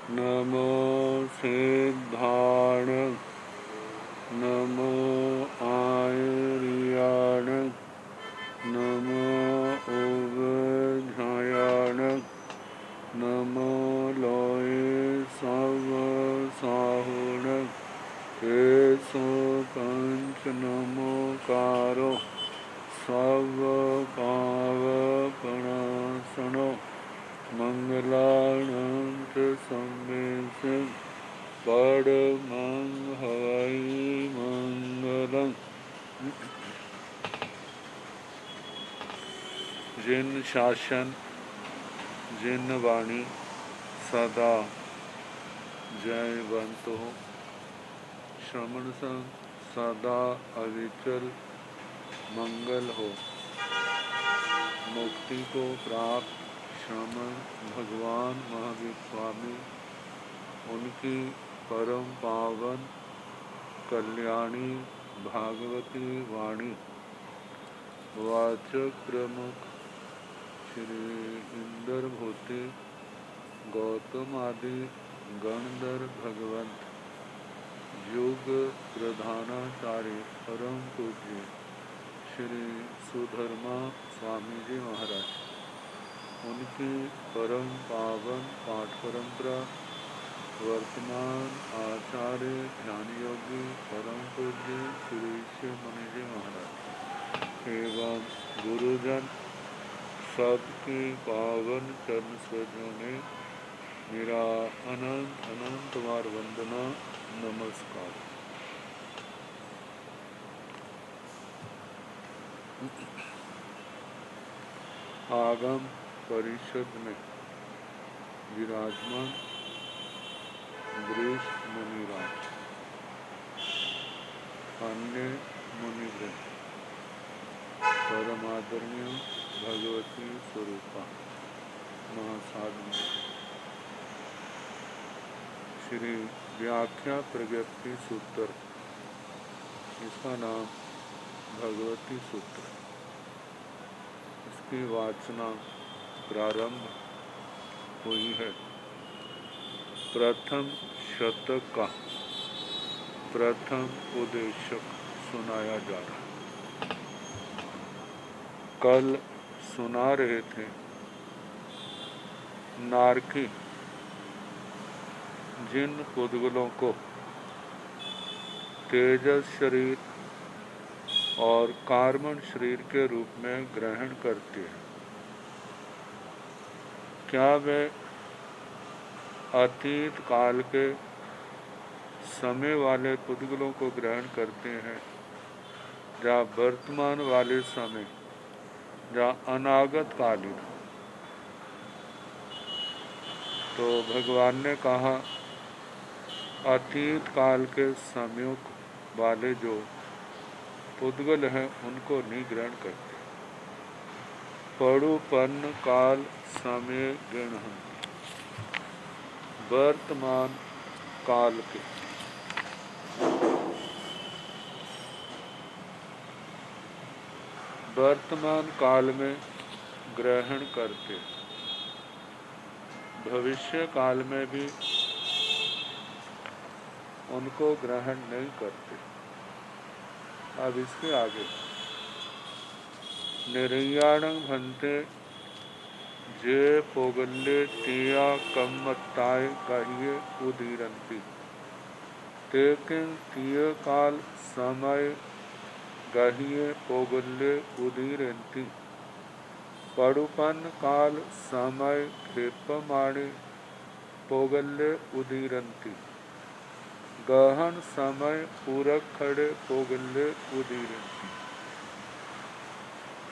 नमो सिद्धाण नमो आयर्याण नमो उवझायाण नमो लोये सव साहुण एसो पंच नमोकारो सव पावपणासनो मंगलानंत सम्मेश परमं हवै मंगलम्। जिन शासन जिन वाणी सदा जयवंत हो, श्रवण संग सदा अविचल मंगल हो। मुक्ति को प्राप्त श्रमण भगवान महावीर स्वामी उनकी परम पावन कल्याणी भागवती वाणी वाचक प्रमुख श्री इंद्रभूति गौतम आदि गणधर भगवंत युग प्रधानाचार्य परम पूज्य श्री सुधर्मा स्वामी जी महाराज उनकी परम पावन पाठ परंपरा वर्तमान आचार्य ध्यान योगी परम पूज्य श्री शिव मुनि जी महाराज एवं गुरुजन सबकी पावन चरण स्पर्शों में मेरा अनंत अनंत बार वंदना नमस्कार। आगम परिषद में विराजमान वृष मुनिराज अन्य मुनिवृंद परमादरणीय भगवती स्वरूपा महासाधु श्री व्याख्या प्रज्ञप्ति सूत्र, इसका नाम भगवती सूत्र, इसकी वाचना प्रारंभ हुई है। प्रथम शतक का प्रथम उद्देशक सुनाया जा रहा है। कल सुना रहे थे नारकी जिन पुद्गलों को तेजस शरीर और कार्बन शरीर के रूप में ग्रहण करते हैं, क्या वे अतीत काल के समय वाले पुद्गलों को ग्रहण करते हैं या वर्तमान वाले समय या अनागत कालीन? तो भगवान ने कहा अतीत काल के समयों वाले जो पुद्गल हैं उनको नहीं ग्रहण करते। पड़ुपन्न काल समय गृह्णन्ति, वर्तमान काल के वर्तमान काल में ग्रहण करते, भविष्य काल में भी उनको ग्रहण नहीं करते। अब इसके आगे निर्याणं भन्ते जे पोगल्ले तिया कम्मत्ताय गाह्ये उदीरन्ति तेकिं तिय काल समय गाह्ये पोगल्ले उदीरन्ति पड़ुपन्न काल समय खेपमाणे पोगल्ले उदीरन्ति गहन समय पूरक खड़े पोगल्ले उदीरन्ति।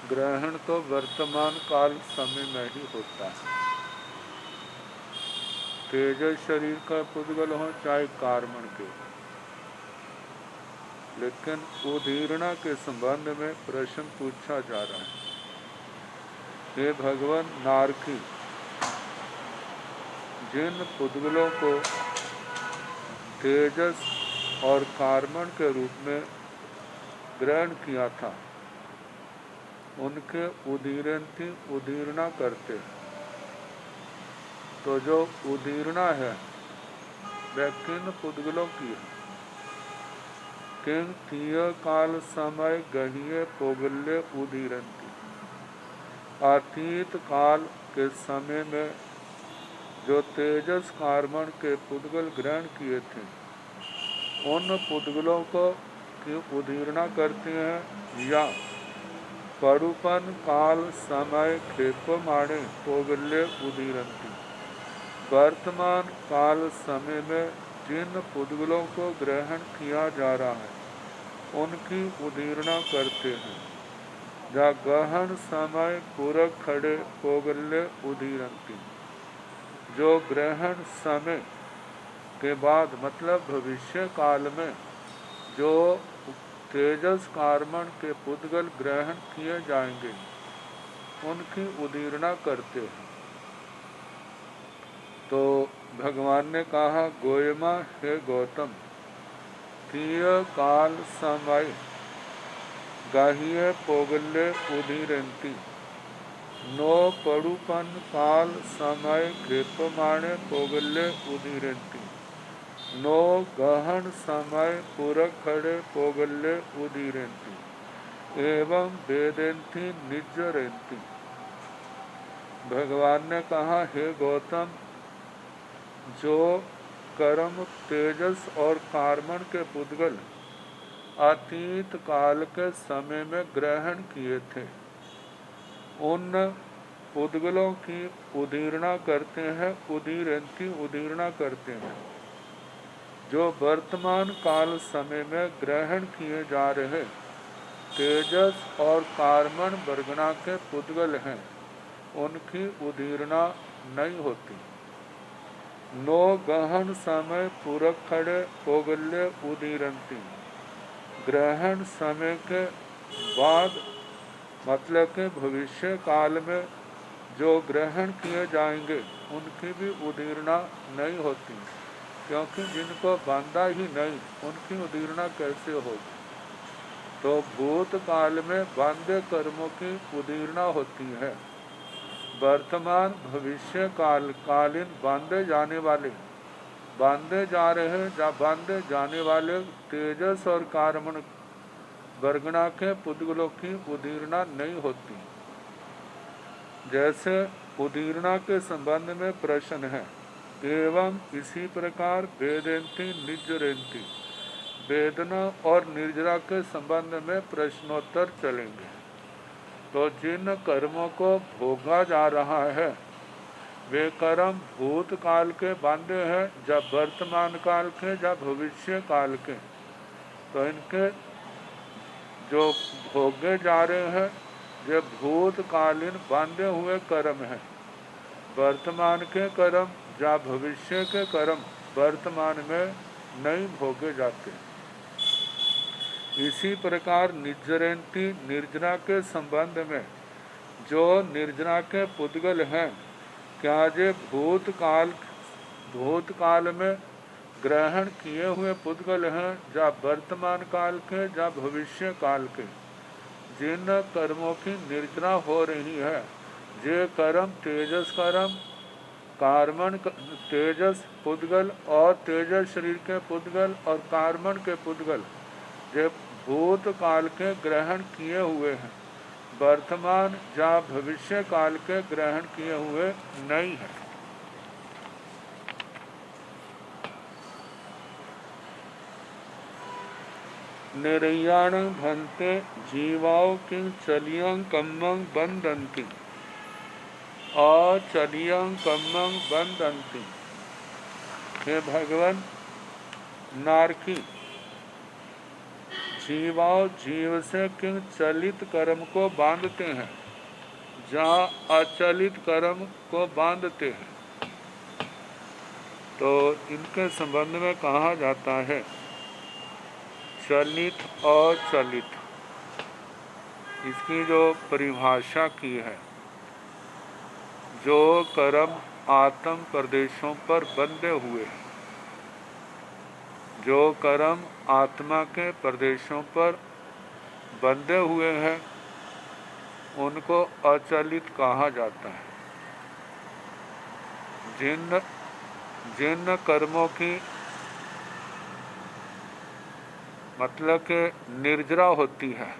ग्रहण तो वर्तमान काल समय में ही होता है। तेजस शरीर का पुद्गल हो चाहे कार्बन के, लेकिन उदीर्णा के संबंध में प्रश्न पूछा जा रहा है। हे भगवान, नारकी जिन पुद्गलों को तेजस और कार्बन के रूप में ग्रहण किया था उनके उदीर्णा करते, तो जो उदीर्णा है वह किन पुद्गलों की है? किंग तीय काल समय गहिए पोगल्य उदीरंती। अतीत काल के समय में जो तेजस कार्बन के पुद्गल ग्रहण किए थे, उन पुद्गलों को की उदीर्णा करते हैं, या परुपन काल समय खेपमाणे पोगल्य उदीरंती। वर्तमान काल समय में जिन पुद्गलों को ग्रहण किया जा रहा है, उनकी उदीर्णा करते हैं। जा गहन समय पूरक खड़े पोगल्य उदीरंती। जो ग्रहण समय के बाद मतलब भविष्य काल में जो तेजस कार्बन के पुद्गल ग्रहण किए जाएंगे, उनकी उदीर्णा करते हैं। तो भगवान ने कहा, गोयमा हे गौतम, तीय काल समय गाहिए पोगल्य उदीरंती। नो पड़ुपन काल समय खेपमाणे पोगल्य उदीरंती। नो गहन समय पूरक खड़े पोगल्य उदीरंती। एवं वेदेंती निज्जरेंती। भगवान ने कहा, हे गौतम, जो कर्म तेजस और कार्बन के पुद्गल अतीत काल के समय में ग्रहण किए थे, उन पुद्गलों की उदीर्णा करते हैं, उदीरंती उदीर्णा करते हैं। जो वर्तमान काल समय में ग्रहण किए जा रहे तेजस और कार्बन वर्गणा के पुद्गल हैं, उनकी उदीर्णा नहीं होती। नो गहन समय पूरक खड़े पोगल्य उदीरंती। ग्रहण समय के बाद मतलब के भविष्य काल में जो ग्रहण किए जाएंगे, उनकी भी उदीर्णा नहीं होती, क्योंकि जिनको बांधा ही नहीं, उनकी उदीर्णा कैसे होगी? तो भूत काल में बांधे कर्मों की उदीर्णा होती है। वर्तमान भविष्य कालीन बांधे जा रहे या बांधे जाने वाले तेजस और कार्बन वर्गणा के पुद्गलों की उदीर्णा नहीं होती। जैसे उदीर्णा के संबंध में प्रश्न है, एवं इसी प्रकार वेदेंती निज्जरेंती। वेदना और निर्जरा के संबंध में प्रश्नोत्तर चलेंगे। तो जिन कर्मों को भोगा जा रहा है, वे कर्म भूत काल के बांधे हैं, जब वर्तमान काल के, जब भविष्य काल के। तो इनके जो भोगे जा रहे हैं, ये भूतकालीन बांधे हुए कर्म हैं। वर्तमान के कर्म या भविष्य के कर्म वर्तमान में नहीं भोगे जाते। इसी प्रकार निज्जरेंती निर्जना के संबंध में जो निर्जना के पुद्गल हैं, क्या जे भूतकाल में ग्रहण किए हुए पुद्गल हैं, या वर्तमान काल के या भविष्य काल के। जिन कर्मों की निर्जना हो रही है, जे कर्म तेजस कर्म, कार्बन तेजस पुद्गल और तेजस शरीर के पुद्गल और कार्बन के पुद्गल, जे भूत काल के ग्रहण किए हुए हैं, वर्तमान या भविष्य काल के ग्रहण किए हुए नहीं है। निरयाण भंते जीवाओं की चलियं कम्मं बंदंती। अचलियं कम्मं बंदंती। हे भगवान, नारकी जीवाओं जीव से किन चलित कर्म को बांधते हैं, जहाँ अचलित कर्म को बांधते हैं। तो इनके संबंध में कहा जाता है, चलित अचलित। इसकी जो परिभाषा की है, जो कर्म आत्म प्रदेशों पर बंधे हुए हैं, जो कर्म आत्मा के प्रदेशों पर बंधे हुए हैं, उनको अचलित कहा जाता है। जिन कर्मों की मतलब कि निर्जरा होती है,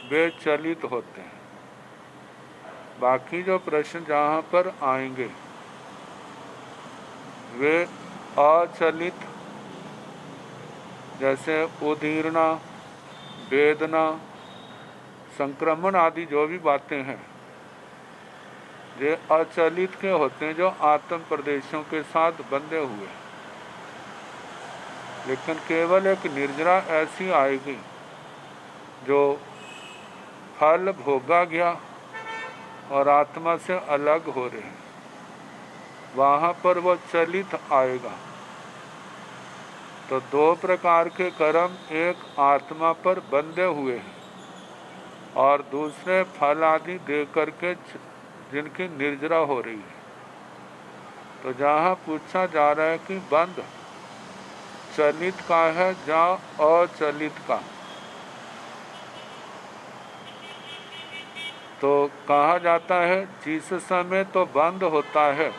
वे चलित होते हैं। बाकी जो प्रश्न जहाँ पर आएंगे वे अचलित, जैसे उदीर्णा, वेदना, संक्रमण आदि जो भी बातें हैं ये अचलित के होते हैं, जो आत्म प्रदेशों के साथ बंधे हुए। लेकिन केवल एक निर्जरा ऐसी आएगी जो फल भोगा गया और आत्मा से अलग हो रहे हैं, वहाँ पर वो चलित आएगा। तो दो प्रकार के कर्म, एक आत्मा पर बंधे हुए हैं और दूसरे फल आदि दे करके जिनकी निर्जरा हो रही है। तो जहाँ पूछा जा रहा है कि बंध चलित का है या अचलित का, तो कहा जाता है जिस समय तो बंद होता है,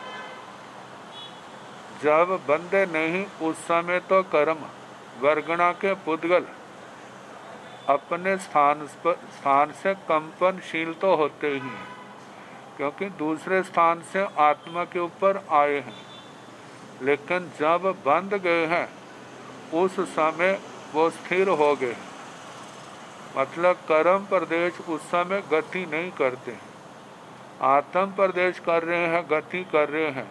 जब बंदे नहीं उस समय तो कर्म वर्गणा के पुद्गल अपने स्थान से कंपनशील तो होते ही हैं, क्योंकि दूसरे स्थान से आत्मा के ऊपर आए हैं। लेकिन जब बंद गए हैं उस समय वो स्थिर हो गए, मतलब कर्म प्रदेश उस समय गति नहीं करते, आत्म प्रदेश कर रहे हैं, गति कर रहे हैं।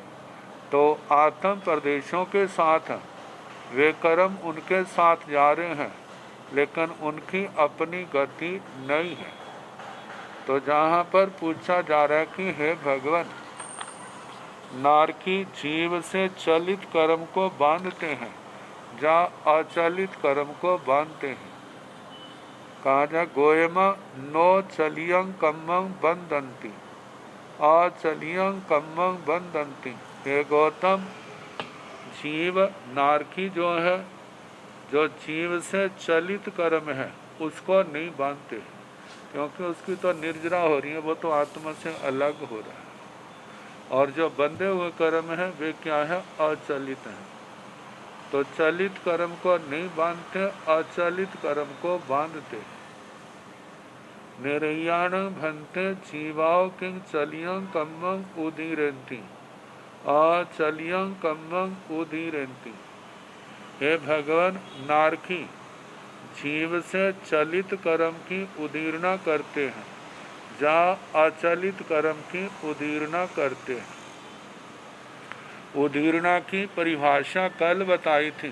तो आत्म प्रदेशों के साथ वे कर्म उनके साथ जा रहे हैं, लेकिन उनकी अपनी गति नहीं है। तो जहाँ पर पूछा जा रहा है कि हे भगवान, नारकी जीव से चलित कर्म को बांधते हैं या अचलित कर्म को बांधते हैं। कहा जा गोयमा नो चलियं कम्मं बंदंती, अचलियं कम्मं बंदंती। हे गौतम, जीव नारकी जो है, जो जीव से चलित कर्म है उसको नहीं बांधते, क्योंकि उसकी तो निर्जरा हो रही है, वो तो आत्मा से अलग हो रहा है। और जो बंधे हुए कर्म है वे क्या है? अचलित हैं। तो चलित कर्म को नहीं बांधते, अचलित कर्म को बांधते। निर्याण भंते जीवाओ किंग चलियं कम्मं उदीरंती, अचलियं कम्मं उदीरंती। हे भगवान, नारकी जीव से चलित कर्म की उदीर्णा करते हैं या अचलित कर्म की उदीर्णा करते हैं। उदीर्णा की परिभाषा कल बताई थी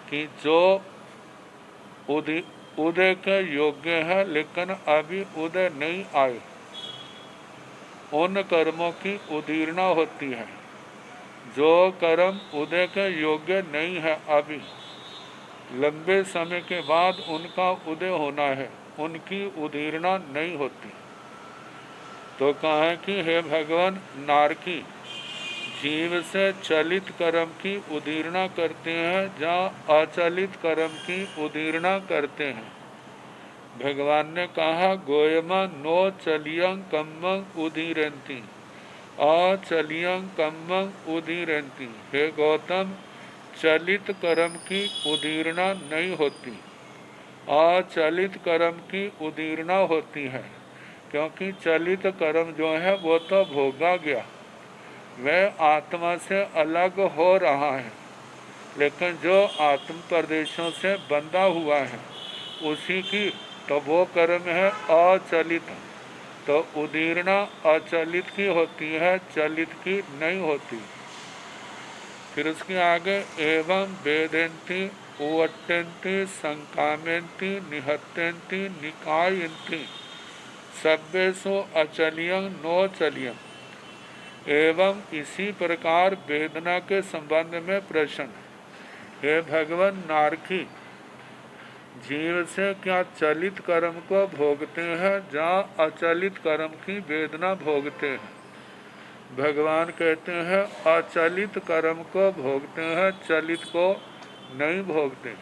कि जो उदय के योग्य है लेकिन अभी उदय नहीं आए, उन कर्मों की उदीर्णा होती है। जो कर्म उदय के योग्य नहीं है, अभी लंबे समय के बाद उनका उदय होना है, उनकी उदीर्णा नहीं होती। तो कहा कि हे भगवान, नारकी जीव से चलित कर्म की उदीर्णा करते हैं या अचलित कर्म की उदीर्णा करते हैं। भगवान ने कहा गोयमा नो चलियं कम्मं उदीरंती, अचलियं कम्मं उदीरंती। हे गौतम, चलित कर्म की उदीर्णा नहीं होती, अचलित कर्म की उदीर्णा होती है। क्योंकि चलित कर्म जो है वो तो भोगा गया, वह आत्मा से अलग हो रहा है। लेकिन जो आत्म प्रदेशों से बंधा हुआ है उसी की तो वो कर्म है अचलित। तो उदीर्णा अचलित की होती है, चलित की नहीं होती। फिर उसके आगे एवं वेदंती उवट्यंती संकामयंती निहत्यंती निकायंती सभ्यसो अचलियं नो चलियं। एवं इसी प्रकार वेदना के संबंध में प्रश्न। हे भगवान, नारकी जीव से क्या चलित कर्म को भोगते हैं या अचलित कर्म की वेदना भोगते हैं? भगवान कहते हैं अचलित कर्म को भोगते हैं, चलित को नहीं भोगते।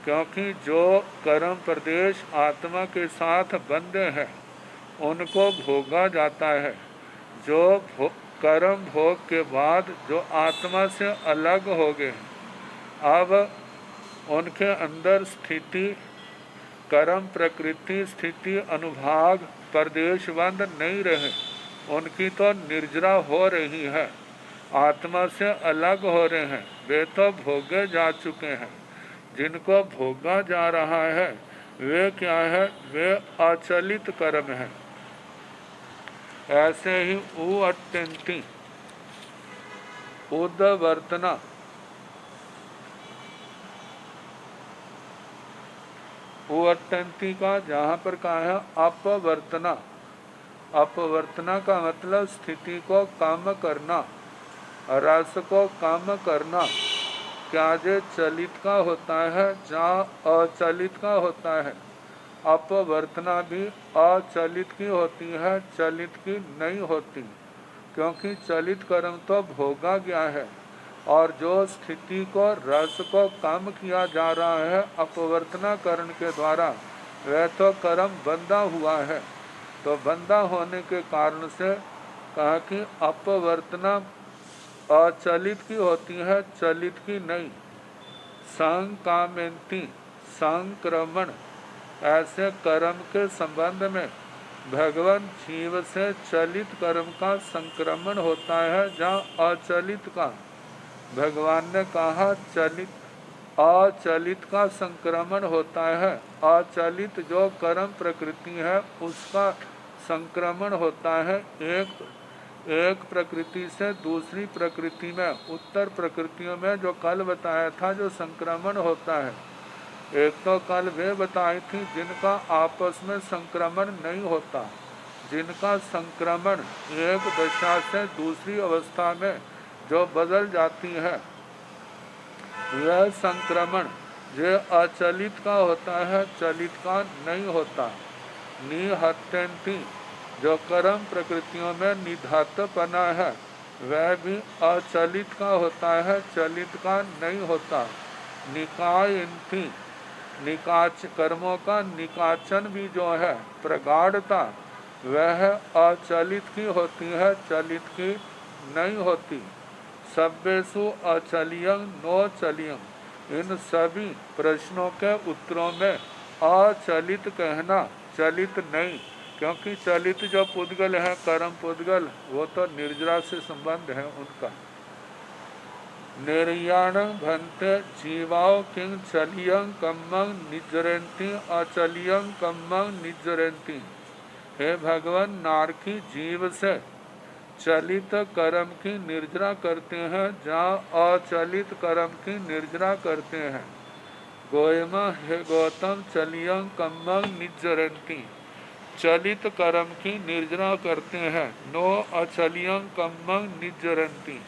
क्योंकि जो कर्म प्रदेश आत्मा के साथ बंधे हैं उनको भोगा जाता है। जो कर्म भोग के बाद जो आत्मा से अलग हो गए, अब उनके अंदर स्थिति कर्म प्रकृति स्थिति अनुभाग प्रदेशबंद नहीं रहे, उनकी तो निर्जरा हो रही है, आत्मा से अलग हो रहे हैं, वे तो भोगे जा चुके हैं। जिनको भोगा जा रहा है वे क्या है? वे अचलित कर्म है। ऐसे ही अत्यंती उद्वर्तना अत्यंती का जहाँ पर कहा है अपवर्तना, अपवर्तना का मतलब स्थिति को कम करना, रस को कम करना। क्या जे चलित का होता है जहाँ अचलित का होता है। अपवर्तना भी अचलित की होती है, चलित की नहीं होती, क्योंकि चलित कर्म तो भोगा गया है और जो स्थिति को रस को कम किया जा रहा है अपवर्तना करण के द्वारा, वह तो कर्म बंधा हुआ है। तो बंधा होने के कारण से कहा कि अपवर्तना अचलित की होती है, चलित की नहीं। संकामेंती संक्रमण, ऐसे कर्म के संबंध में भगवान जीव से चलित कर्म का संक्रमण होता है, जहाँ अचलित का भगवान ने कहा चलित अचलित का संक्रमण होता है। अचलित जो कर्म प्रकृति है उसका संक्रमण होता है एक प्रकृति से दूसरी प्रकृति में। उत्तर प्रकृतियों में जो कल बताया था जो संक्रमण होता है, एक तो कल वे बताई थी जिनका आपस में संक्रमण नहीं होता, जिनका संक्रमण एक दशा से दूसरी अवस्था में जो बदल जाती है, यह संक्रमण जो अचलित का होता है, चलित का नहीं होता। निहत्यंती, जो कर्म प्रकृतियों में निधातपना है, वह भी अचलित का होता है, चलित का नहीं होता। निकायंती, निकाच कर्मों का निकाचन भी जो है प्रगाढ़ता, वह अचलित की होती है, चलित की नहीं होती। सभ्यसु अचलियं नो चलियं, इन सभी प्रश्नों के उत्तरों में अचलित कहना, चलित नहीं, क्योंकि चलित जो पुद्गल है कर्म पुद्गल, वो तो निर्जरा से संबंध है उनका। निर्याण भंते जीवाओ किंग चलियं कम्मं निजरंती अचलियं कम्मं निजरंती। हे भगवान, नारकी जीव से चलित कर्म की निर्जरा करते हैं जहाँ अचलित कर्म की निर्जरा करते हैं। गोयमा हे गौतम चलियं कम्मं निजरंती, चलित कर्म की निर्जरा करते हैं। नो अचलियं कम्मं निजरंती,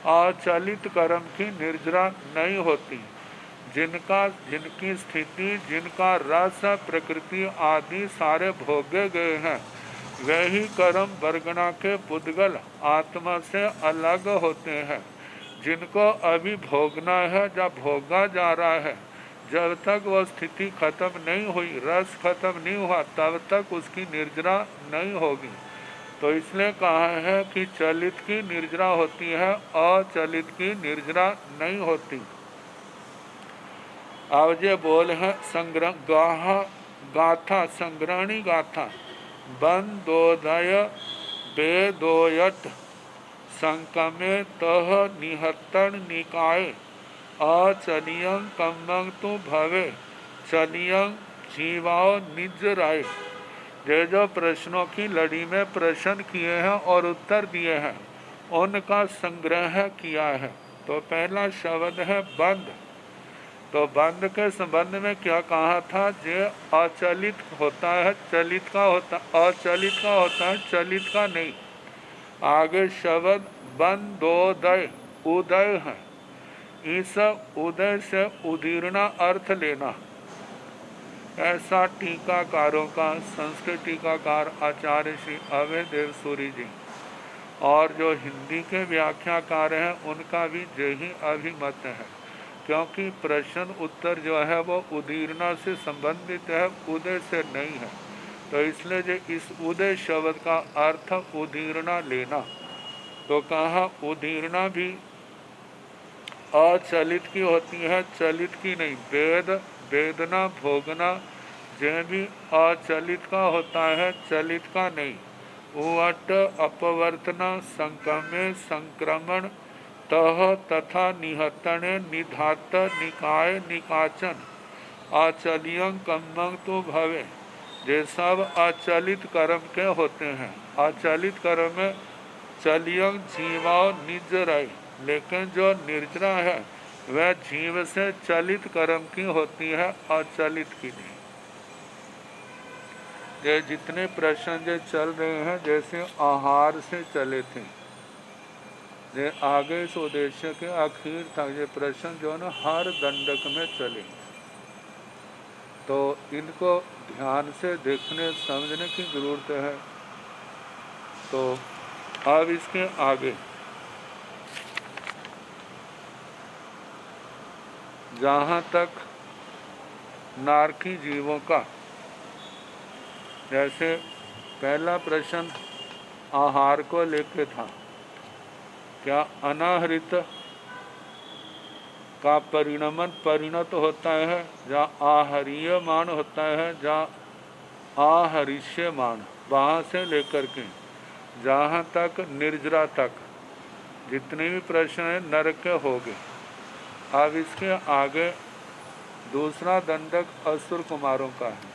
अचलित कर्म की निर्जरा नहीं होती। जिनकी स्थिति जिनका रस प्रकृति आदि सारे भोगे गए हैं, वही कर्म बरगना के पुद्गल आत्मा से अलग होते हैं। जिनको अभी भोगना है, जब भोगा जा रहा है, जब तक वह स्थिति खत्म नहीं हुई, रस खत्म नहीं हुआ, तब तक उसकी निर्जरा नहीं होगी। तो इसलिए कहा है कि चलित की निर्जरा होती है, अचलित की निर्जरा नहीं होती। अब ये बोल है संग्रह गाथा, संग्रहणी गाथा। बंदोदय वेदोयत संकमे तह निहत्तन निकाय अचलियं कम्मं तु भवे चलियं जीवाओ निज राय। जो प्रश्नों की लड़ी में प्रश्न किए हैं और उत्तर दिए हैं, उनका संग्रह किया है। तो पहला शब्द है बंद। तो बंद के संबंध में क्या कहा था? जो अचलित होता है, चलित का होता, अचलित का होता है, चलित का नहीं। आगे शब्द बंदोदय, उदय है। इस उदय से उदीर्णा अर्थ लेना, ऐसा टीकाकारों का, संस्कृत टीकाकार आचार्य श्री अभय देव सूरी जी और जो हिंदी के व्याख्याकार हैं उनका भी यही अभिमत है, क्योंकि प्रश्न उत्तर जो है वो उदीर्णा से संबंधित है, उदय से नहीं है। तो इसलिए जो इस उदय शब्द का अर्थ उदीर्णा लेना। तो कहा उदीर्णा भी अचलित की होती है, चलित की नहीं। वेद वेदना भोगना जो भी अचलित का होता है, चलित का नहीं। उवट अपवर्तना संक्रमे संक्रमण तह तथा निहतने निधात निकाय निकाचन अचलियं कम्मं तो भवे। ये सब अचलित कर्म के होते हैं। अचलित कर्म में चलियं जीवाओ निज रही, लेकिन जो निर्जरा है वह जीव से चलित कर्म की होती है, अचलित की नहीं। ये जितने प्रश्न जो चल रहे हैं जैसे आहार से चले थे, ये आगे इस उद्देश्य के आखिर तक ये प्रश्न जो है हर दंडक में चले, तो इनको ध्यान से देखने समझने की जरूरत है। तो अब इसके आगे जहाँ तक नारकी जीवों का, जैसे पहला प्रश्न आहार को लेकर था, क्या अनाहृत का परिणमन परिणत होता है, जहाँ आहरीयमान होता है, जहाँ आहरिष्यमान, वहाँ से लेकर के जहाँ तक निर्जरा तक जितने भी प्रश्न हैं नरक के हो गए। अब इसके आगे दूसरा दंडक असुर कुमारों का है।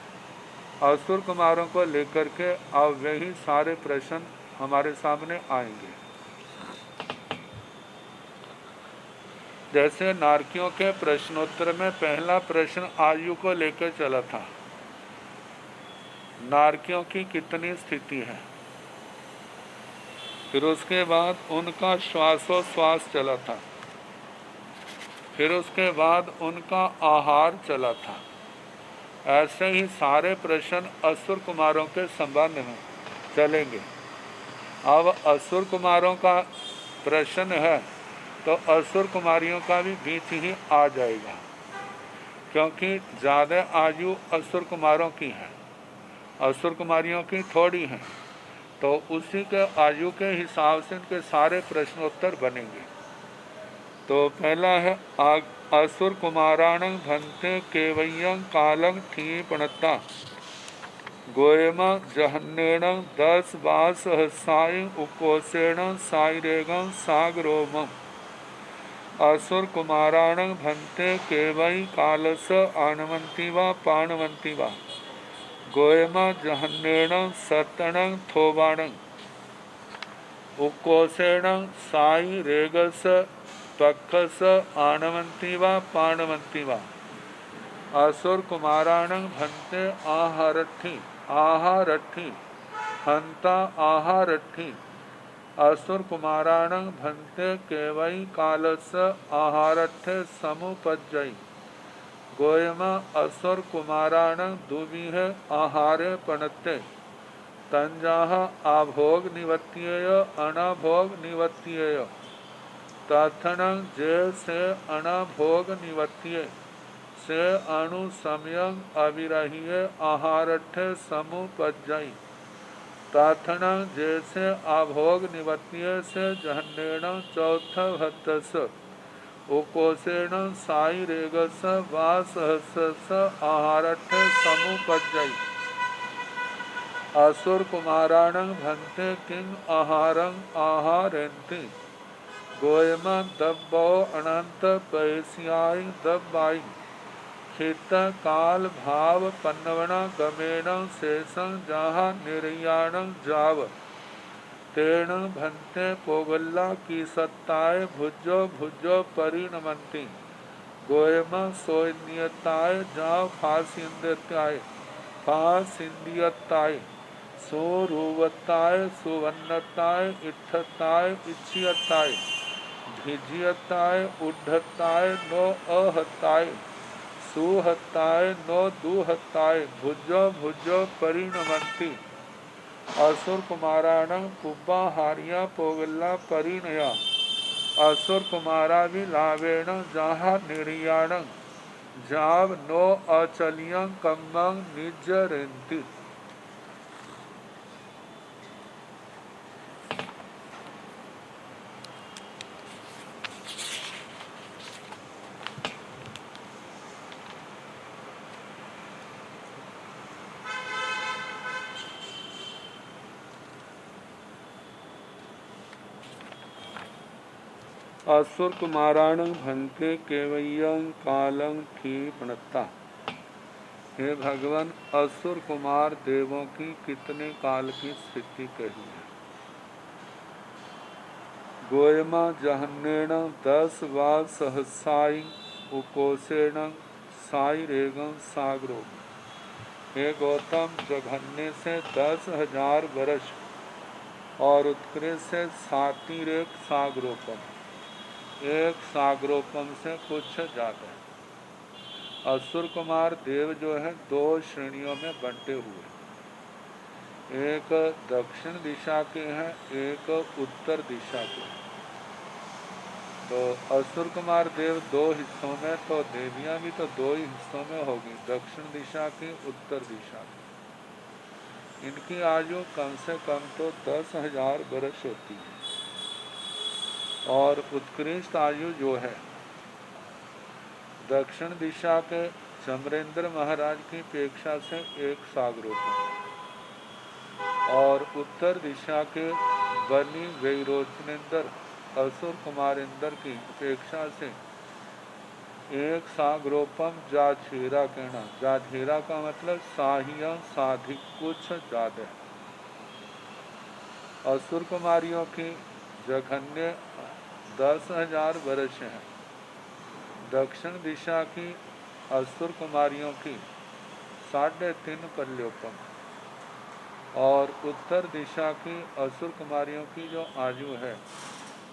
असुर कुमारों को लेकर के अब वही सारे प्रश्न हमारे सामने आएंगे। जैसे नारकियों के प्रश्नोत्तर में पहला प्रश्न आयु को लेकर चला था, नारकियों की कितनी स्थिति है। फिर उसके बाद उनका श्वासोश्वास चला था, फिर उसके बाद उनका आहार चला था। ऐसे ही सारे प्रश्न असुर कुमारों के संबंध में चलेंगे। अब असुर कुमारों का प्रश्न है तो असुर कुमारियों का भी बीच ही आ जाएगा, क्योंकि ज़्यादा आयु असुर कुमारों की है, असुर कुमारियों की थोड़ी है, तो उसी के आयु के हिसाब से इनके सारे प्रश्नोत्तर बनेंगे। तो पहला है असुर कुमाराणं भन्ते केवयं कालं ठीपणता गोयम जहन्नेण 10 सहस्राय उकोसेण साइरेगं सागरोमम्। असुर कुमाराणं भन्ते केवई कालस आणवंती वा पाणवंती वा गोयम जहन्नेण सतणं थोबाणं उकोसेण साइरेगस पक्षस आणवंती वा पाणवंती वा। असुर कुमाराणं भन्ते आहारठी आहारठी हंता आहारठी। असुर कुमाराणं भन्ते केवई कालस आहारठे समुपज्जयी गोयम असुर कुमाराणं दुविह आहारे पणते तंजाह आभोग निवत्येय अनाभोग निवत्येय तथनं जे से अनाभोग निवत्ये से अणुसमयं अविरहिये आहारठे समुपज्जयी तथनं जैसे आभोग निवत्ये से जहन्नेण चौथ भत्तस उकोसेण साइरेगस वा सहस्रस आहारठे समुपज्जयी। असुर कुमाराणं भन्ते किं आहारं आहारेन्ति गोयम दब्बो अनंत पैस्याय दब्बाई खित काल भाव पन्नवना गमेण शेषं जहाँ निर्याणं जाव तेण भन्ते पोगल्ला की सत्ताय भुजो भुजो परिणमंती गोयम सोन्यताय जाव फासिंदताय फासिंदियताय सोरुवताय सुवन्नताय इत्थताय इच्छियताय भिजियताय उद्धताय नो अहताय सुहताय नो दुहताय भुजो भुजो परिणमंती। असुर कुमाराणं पुब्बाहार्या पोगल्ला परिणया असुर कुमारा विलावेण जहाँ निर्याणं जाव नो अचलियं कम्मं निजरेन्ति। असुर कुमाराण भंते केवयं कालं क्षीपणता। हे भगवान, असुर कुमार देवों की कितने काल की स्थिति कही है। गोयमा जहन्नेण 10 वा सहसाई उकोसेण साई रेगम सागरो। हे गौतम, जघन्य से 10,000 वर्ष और उत्कृष्ट से सातिरेक सागरोपम, एक सागरोपम से कुछ ज्यादा। असुर कुमार देव जो है दो श्रेणियों में बंटे हुए, एक दक्षिण दिशा के हैं, एक उत्तर दिशा के हैं। तो असुर कुमार देव दो हिस्सों में, तो देवियां भी तो दो ही हिस्सों में होगी, दक्षिण दिशा की, उत्तर दिशा की। इनकी आयु कम से कम तो 10,000 वर्ष होती है, और उत्कृष्ट आयु जो है दक्षिण दिशा के चमरेंद्र महाराज की अपेक्षा से 1 सागरोपम, और उत्तर दिशा के बनी वैरोचनेन्द्र असुर कुमार इंद्र की अपेक्षा से 1 सागरोपम जाझेरा कहना। जाझेरा का मतलब साहिया साधिक, कुछ ज्यादा। असुर कुमारियों की जघन्य 10,000 वर्ष है, दक्षिण दिशा की असुर कुमारियों की 3.5 कल्योपम, और उत्तर दिशा की असुर कुमारियों की जो आयु है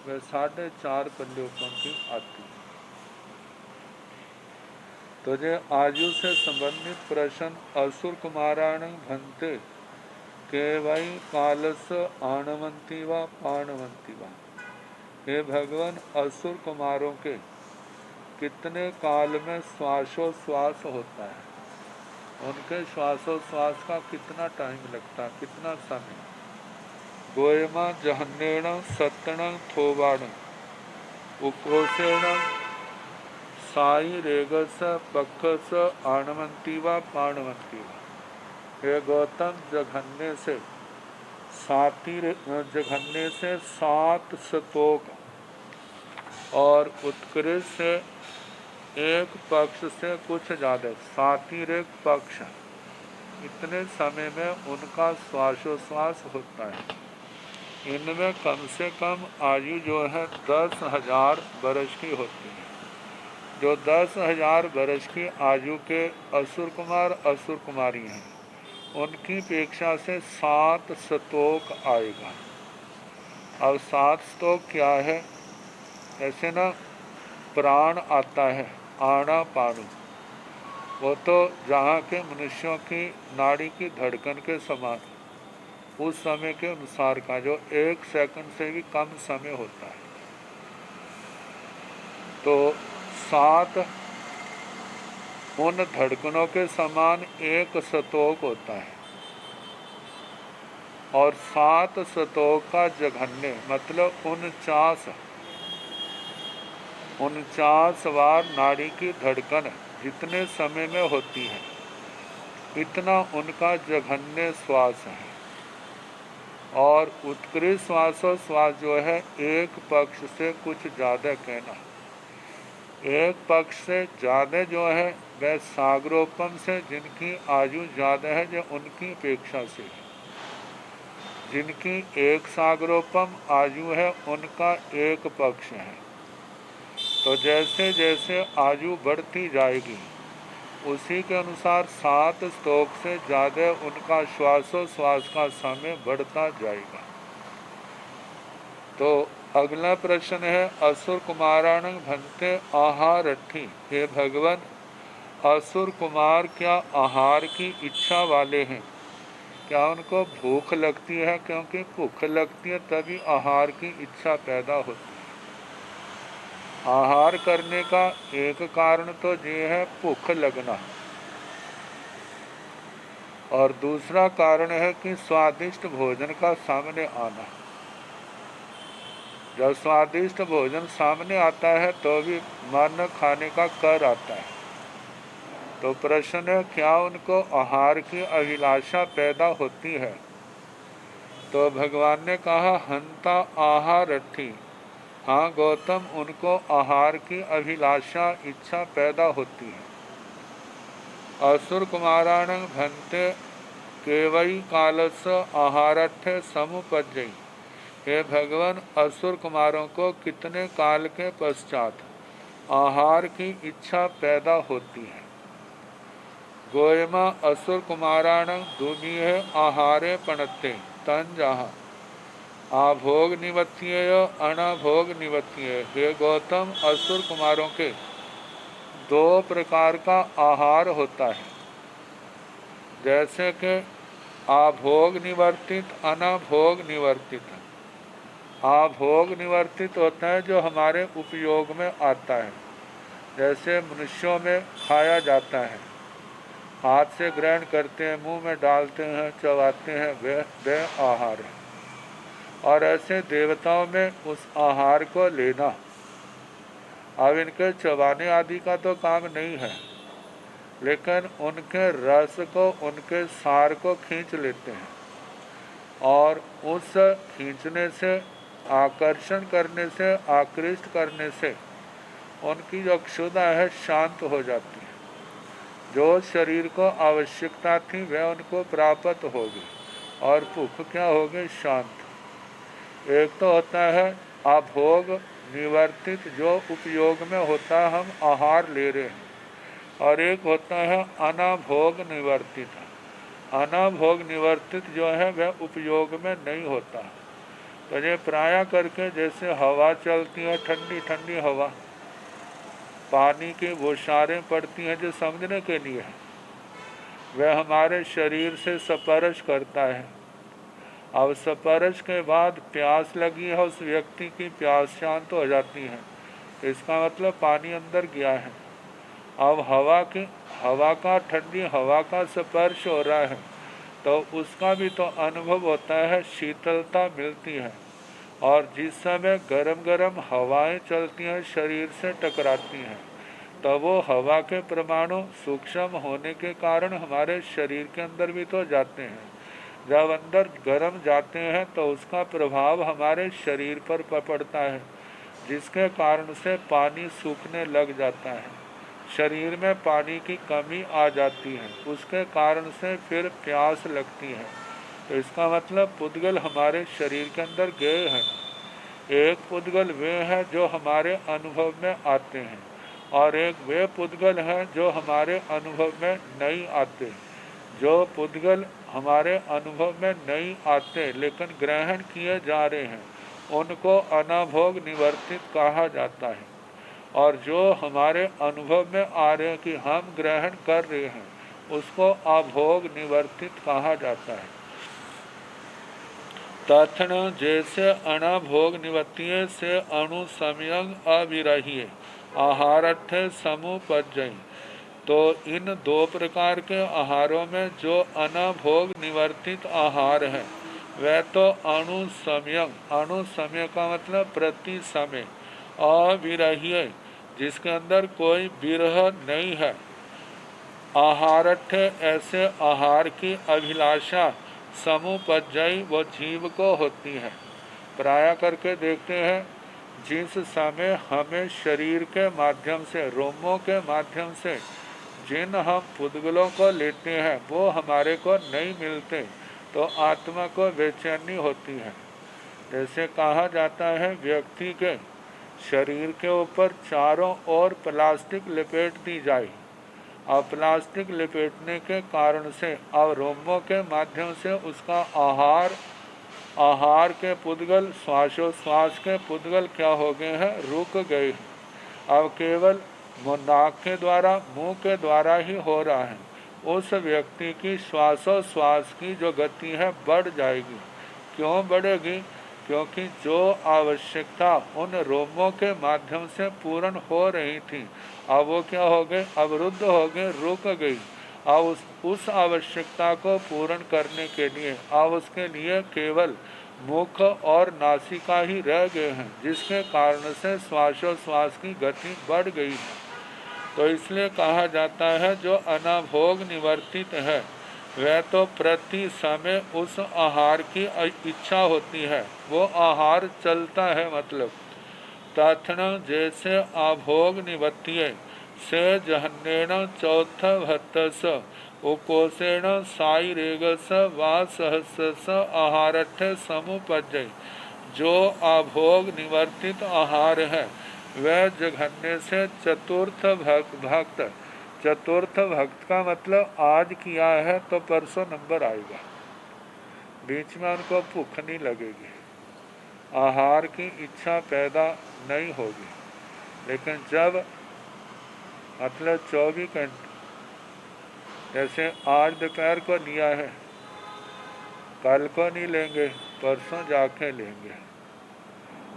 वह 4.5 कल्योपम की आती है। तो ये आयु से संबंधित प्रश्न असुर कुमाराण भंते केवई कालस आणवंती व पाणवंती वा। हे भगवान, असुर कुमारों के कितने काल में श्वासोश्वास होता है, उनके श्वासोश्वास का कितना टाइम लगता है, कितना समय। गोयमा जहन्नेण सत्तण थोबाण उक्रोशेण साई रेगस पक्षस आणवंती व पाणवंती वा। हे गौतम, जघन्य से 7 स्तोक और उत्कृष्ट से 1 पक्ष से कुछ ज्यादा, 7 पक्ष, इतने समय में उनका श्वासोश्वास होता है। इनमें कम से कम आयु जो है 10,000 वर्ष की होती है। जो 10,000 वर्ष की आयु के असुर कुमार असुर कुमारी हैं, उनकी अपेक्षा से 7 स्तोक आएगा। अब 7 स्तोक क्या है? ऐसे ना प्राण आता है, आना पाणु, वो तो जहाँ के मनुष्यों की नाड़ी की धड़कन के समान, उस समय के अनुसार का, जो 1 सेकंड से भी कम समय होता है। तो 7 उन धड़कनों के समान 1 स्तोक होता है, और 7 स्तोक का जघन्य मतलब 49 बार नाड़ी की धड़कन जितने समय में होती है, इतना उनका जघन्य श्वास है। और उत्कृष्ट श्वासोश्वास जो है 1 पक्ष से कुछ ज्यादा कहना। 1 पक्ष से ज्यादा जो है वह सागरोपम से, जिनकी आयु ज्यादा है, जो उनकी अपेक्षा से है। जिनकी 1 सागरोपम आयु है, उनका 1 पक्ष है। तो जैसे जैसे आयु बढ़ती जाएगी, उसी के अनुसार 7 स्तोक से ज्यादा उनका श्वासोश्वास का समय बढ़ता जाएगा। तो अगला प्रश्न है, असुर कुमाराण भंते आहारठी। हे भगवान, असुर कुमार क्या आहार की इच्छा वाले हैं? क्या उनको भूख लगती है? क्योंकि भूख लगती है तभी आहार की इच्छा पैदा होती है। आहार करने का एक कारण तो ये है भूख लगना, और दूसरा कारण है कि स्वादिष्ट भोजन का सामने आना। जब स्वादिष्ट भोजन सामने आता है तो भी मन खाने का कर आता है। तो प्रश्न है, क्या उनको आहार की अभिलाषा पैदा होती है? तो भगवान ने कहा, हंता आहारठी, हाँ गौतम, उनको आहार की अभिलाषा इच्छा पैदा होती है। असुर कुमाराण भंते केवई कालस आहारथ्य समुपजई। हे भगवान, असुर कुमारों को कितने काल के पश्चात आहार की इच्छा पैदा होती है। गोयमा असुर कुमाराण दुमीह आहारे पणते तंजहा आभोग निवत्य अनाभोग निवत्य। हे गौतम, असुर कुमारों के दो प्रकार का आहार होता है, जैसे कि आभोग निवर्तित, अनाभोग निवर्तित। आभोग निवर्तित होता है जो हमारे उपयोग में आता है, जैसे मनुष्यों में खाया जाता है, हाथ से ग्रहण करते हैं, मुंह में डालते हैं, चबाते हैं, वे आहार है। और ऐसे देवताओं में उस आहार को लेना, अब इनके चबाने आदि का तो काम नहीं है, लेकिन उनके रस को, उनके सार को खींच लेते हैं, और उस खींचने से, आकर्षण करने से, आकृष्ट करने से उनकी जो क्षुधा है शांत हो जाती है। जो शरीर को आवश्यकता थी वह उनको प्राप्त होगी, और भूख क्या होगी? शांत। एक तो होता है अभोग निवर्तित, जो उपयोग में होता है, हम आहार ले रहे हैं, और एक होता है अनाभोग निवर्तित। अनाभोग निवर्तित जो है वह उपयोग में नहीं होता। तो ये प्राय करके, जैसे हवा चलती है, ठंडी ठंडी हवा, पानी की बौछारें पड़ती हैं जो समझने के लिए है, वह हमारे शरीर से स्पर्श करता है। अब स्पर्श के बाद प्यास लगी है, उस व्यक्ति की प्यास शांत हो जाती है, इसका मतलब पानी अंदर गया है। अब हवा का, ठंडी हवा का स्पर्श हो रहा है, तो उसका भी तो अनुभव होता है, शीतलता मिलती है। और जिस समय गरम गरम हवाएं चलती हैं, शरीर से टकराती हैं, तो वो हवा के परमाणु सूक्ष्म होने के कारण हमारे शरीर के अंदर भी तो जाते हैं। जब अंदर गरम जाते हैं तो उसका प्रभाव हमारे शरीर पर पड़ता है, जिसके कारण से पानी सूखने लग जाता है, शरीर में पानी की कमी आ जाती है, उसके कारण से फिर प्यास लगती है। तो इसका मतलब पुद्गल हमारे शरीर के अंदर गए हैं। एक पुद्गल वे हैं जो हमारे अनुभव में आते हैं, और एक वे पुद्गल हैं जो हमारे अनुभव में नहीं आते। जो पुद्गल हमारे अनुभव में नहीं आते लेकिन ग्रहण किए जा रहे हैं, उनको अनाभोग निवर्तित कहा जाता है। और जो हमारे अनुभव में आ रहे हैं कि हम ग्रहण कर रहे हैं, उसको अभोग निवर्तित कहा जाता है। तथन जैसे अनाभोग निवर्तिय से अणुसमयंग अविरहिए आहारर्थ समुपजई। तो इन दो प्रकार के आहारों में जो अनाभोग निवर्तित आहार है, वह तो अणुसमयंग, अणुसमय का मतलब प्रति समय, अविरहिय, जिसके अंदर कोई विरह नहीं है। आहारठ, ऐसे आहार की अभिलाषा समुपजई, वो जीव को होती है। प्राय करके देखते हैं, जिस समय हमें शरीर के माध्यम से, रोमों के माध्यम से जिन हम पुद्गलों को लेते हैं वो हमारे को नहीं मिलते, तो आत्मा को बेचैनी होती है। जैसे कहा जाता है, व्यक्ति के शरीर के ऊपर चारों ओर प्लास्टिक लपेट दी जाए, और प्लास्टिक लपेटने के कारण से अब रोमों के माध्यम से उसका आहार के पुद्गल, श्वासोश्वास के पुद्गल क्या हो गए हैं? रुक गए। अब केवल नाक के द्वारा, मुंह के द्वारा ही हो रहा है। उस व्यक्ति की श्वासोश्वास की जो गति है बढ़ जाएगी। क्यों बढ़ेगी? क्योंकि जो आवश्यकता उन रोमों के माध्यम से पूर्ण हो रही थी, अब वो क्या हो गए? अवरुद्ध हो गए, रुक गई। अब उस आवश्यकता को पूर्ण करने के लिए अब उसके लिए केवल मुख और नासिका ही रह गए हैं, जिसके कारण से श्वासोश्वास की गति बढ़ गई है। तो इसलिए कहा जाता है, जो अनाभोग निवर्तित है वह तो प्रति समय उस आहार की इच्छा होती है, वो आहार चलता है, मतलब तथन जैसे आभोग निवत्ये से जहन्नेन चौथ भत्तस उकोषेण साई रेगस वा सहस्स आहारठ्य समुपजय। जो अभोग निवर्तित आहार है वह जघन्य से चतुर्थ भक्त चतुर्थ भक्त का मतलब आज किया है तो परसों नंबर आएगा, बीच में उनको भूख नहीं लगेगी, आहार की इच्छा पैदा नहीं होगी। लेकिन जब मतलब 24 घंटे, जैसे आज दोपहर को लिया है, कल को नहीं लेंगे, परसों जाके लेंगे।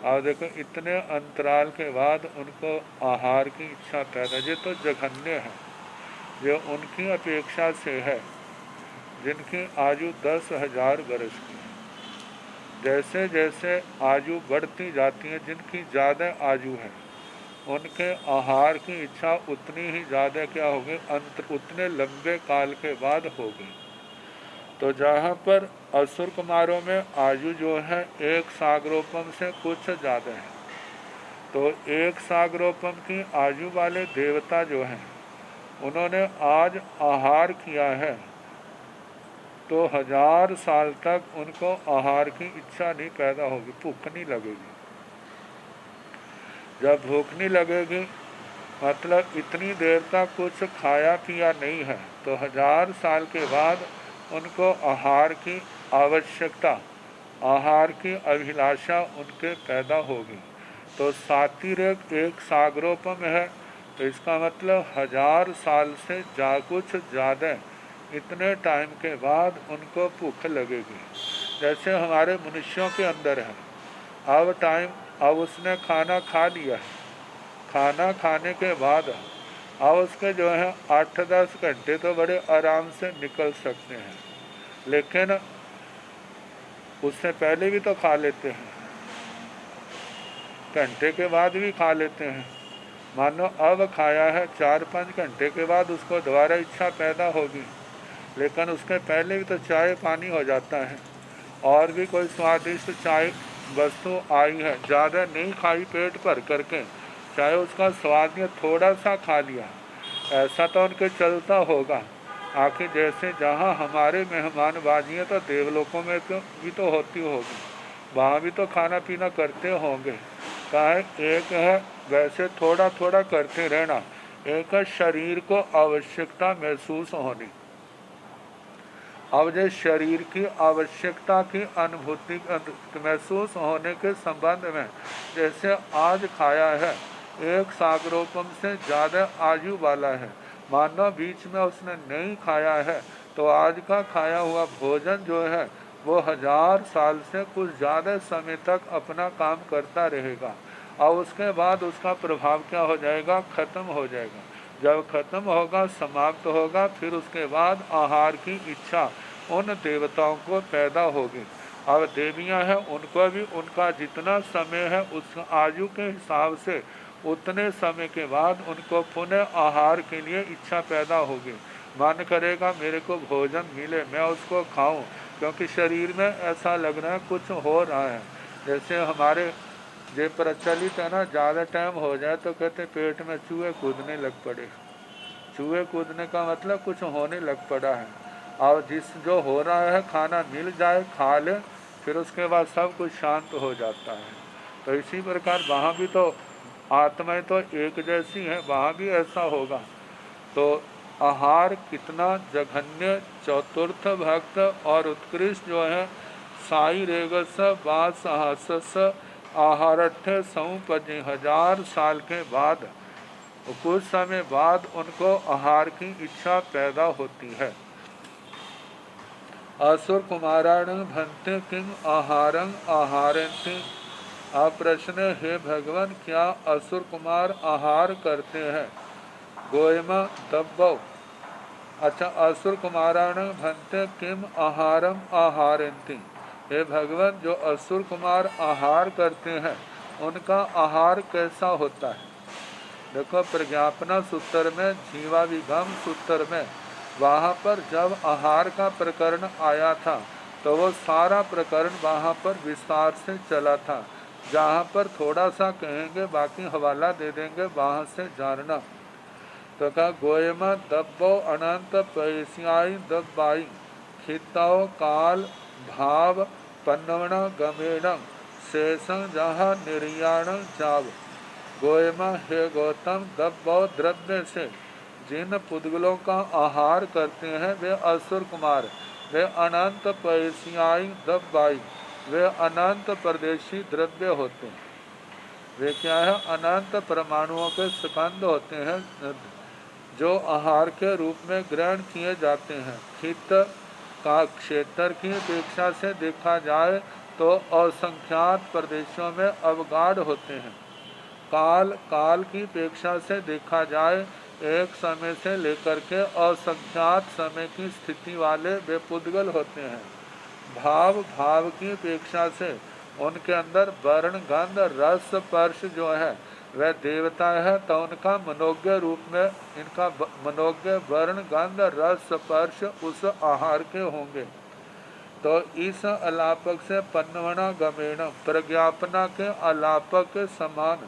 और देखो इतने अंतराल के बाद उनको आहार की इच्छा पैदा, ये तो जघन्य है जो उनकी अपेक्षा से है जिनकी आयु 10,000 वर्ष की। जैसे जैसे आयु बढ़ती जाती है, जिनकी ज़्यादा आयु है उनके आहार की इच्छा उतनी ही ज़्यादा क्या होगी, उतने लंबे काल के बाद होगी। तो जहाँ पर असुर कुमारों में आयु जो है 1 सागरोपम से कुछ ज़्यादा है, तो 1 सागरोपम की आयु वाले देवता जो हैं उन्होंने आज आहार किया है तो 1000 साल तक उनको आहार की इच्छा नहीं पैदा होगी, भूख नहीं लगेगी। जब भूख नहीं लगेगी मतलब इतनी देर तक कुछ खाया पिया नहीं है, तो 1000 साल के बाद उनको आहार की आवश्यकता, आहार की अभिलाषा उनके पैदा होगी। तो सातिरेक 1 सागरोपम है, तो इसका मतलब 1000 साल से कुछ ज़्यादा इतने टाइम के बाद उनको भूख लगेगी। जैसे हमारे मनुष्यों के अंदर है, अब उसने खाना खा लिया है, खाना खाने के बाद अब उसके जो है 8-10 घंटे तो बड़े आराम से निकल सकते हैं, लेकिन उससे पहले भी तो खा लेते हैं, घंटे के बाद भी खा लेते हैं। मानो अब खाया है, 4-5 घंटे के बाद उसको दोबारा इच्छा पैदा होगी, लेकिन उसके पहले भी तो चाय पानी हो जाता है, और भी कोई स्वादिष्ट चाय वस्तु आई है, ज़्यादा नहीं खाई पेट भर करके, चाहे उसका स्वाद या थोड़ा सा खा लिया, ऐसा तो उनके चलता होगा। आखिर जैसे जहाँ हमारे मेहमानबाजी है तो देवलोकों में तो भी तो होती होगी, वहाँ भी तो खाना पीना करते होंगे। कहा एक है वैसे थोड़ा थोड़ा करते रहना, एक है शरीर को आवश्यकता महसूस होनी। अब जो शरीर की आवश्यकता की अनुभूति महसूस होने के संबंध में, जैसे आज खाया है 1 सागरोपम से ज़्यादा आयु वाला है, मानो बीच में उसने नहीं खाया है, तो आज का खाया हुआ भोजन जो है वो 1000 साल से कुछ ज़्यादा समय तक अपना काम करता रहेगा, और उसके बाद उसका प्रभाव क्या हो जाएगा, ख़त्म हो जाएगा। जब ख़त्म होगा, समाप्त होगा, फिर उसके बाद आहार की इच्छा उन देवताओं को पैदा होगी। अब देवियां हैं, उनको भी उनका जितना समय है उस आयु के हिसाब से उतने समय के बाद उनको पुनः आहार के लिए इच्छा पैदा होगी। मन करेगा मेरे को भोजन मिले, मैं उसको खाऊं, क्योंकि शरीर में ऐसा लग रहा है कुछ हो रहा है। जैसे हमारे जो प्रचलित है ना, ज़्यादा टाइम हो जाए तो कहते पेट में चूहे कूदने लग पड़े। चूहे कूदने का मतलब कुछ होने लग पड़ा है, और जिस जो हो रहा है खाना मिल जाए, खा ले, फिर उसके बाद सब कुछ शांत हो जाता है। तो इसी प्रकार वहाँ भी तो आत्माएं तो एक जैसी हैं, वहाँ भी ऐसा होगा। तो आहार कितना जघन्य, चतुर्थ भक्त और उत्कृष्ट जो है, साई रेगस बाद सहस आहारठ्य समुपजि, 1000 साल के बाद कुछ समय बाद उनको आहार की इच्छा पैदा होती है। असुर कुमाराण भंते किम आहारं आहारन्ति। आप प्रश्न, हे भगवान क्या असुर कुमार आहार करते हैं? गोयमा दब्बो, अच्छा, असुर कुमाराण भंते किम आहारम आहारन्ति। हे भगवान जो असुर कुमार आहार करते हैं उनका आहार कैसा होता है? देखो प्रज्ञापना सूत्र में, जीवाभिगम सूत्र में, वहाँ पर जब आहार का प्रकरण आया था तो वो सारा प्रकरण वहाँ पर विस्तार से चला था। जहाँ पर थोड़ा सा कहेंगे बाकी हवाला दे देंगे, वहाँ से जानना। तो कहा गोयमा दब्बो अनंत पैसियाई दब्बाई खिताओ काल भाव पन्नवण गमेण शेषं जहाँ निर्याण जाव। गोयमा हे गौतम दब्बो द्रव्य से जिन पुद्गलों का आहार करते हैं वे असुर कुमार, वे अनंत पैसियाई दब्बाई, वे अनंत परदेशी द्रव्य होते हैं। वे क्या है? अनंत परमाणुओं के स्कंद होते हैं जो आहार के रूप में ग्रहण किए जाते हैं। खित का क्षेत्र की अपेक्षा से देखा जाए तो असंख्यात प्रदेशों में अवगाढ़ होते हैं। काल की अपेक्षा से देखा जाए एक समय से लेकर के असंख्यात समय की स्थिति वाले वे पुद्गल होते हैं। भाव की अपेक्षा से उनके अंदर वर्ण गंध रस स्पर्श जो है वह देवता है, तो उनका मनोज्ञ रूप में इनका मनोज्ञ वर्ण गंध रस स्पर्श उस आहार के होंगे। तो इस अलापक से पन्नवना गमेण प्रज्ञापना के अलापक के समान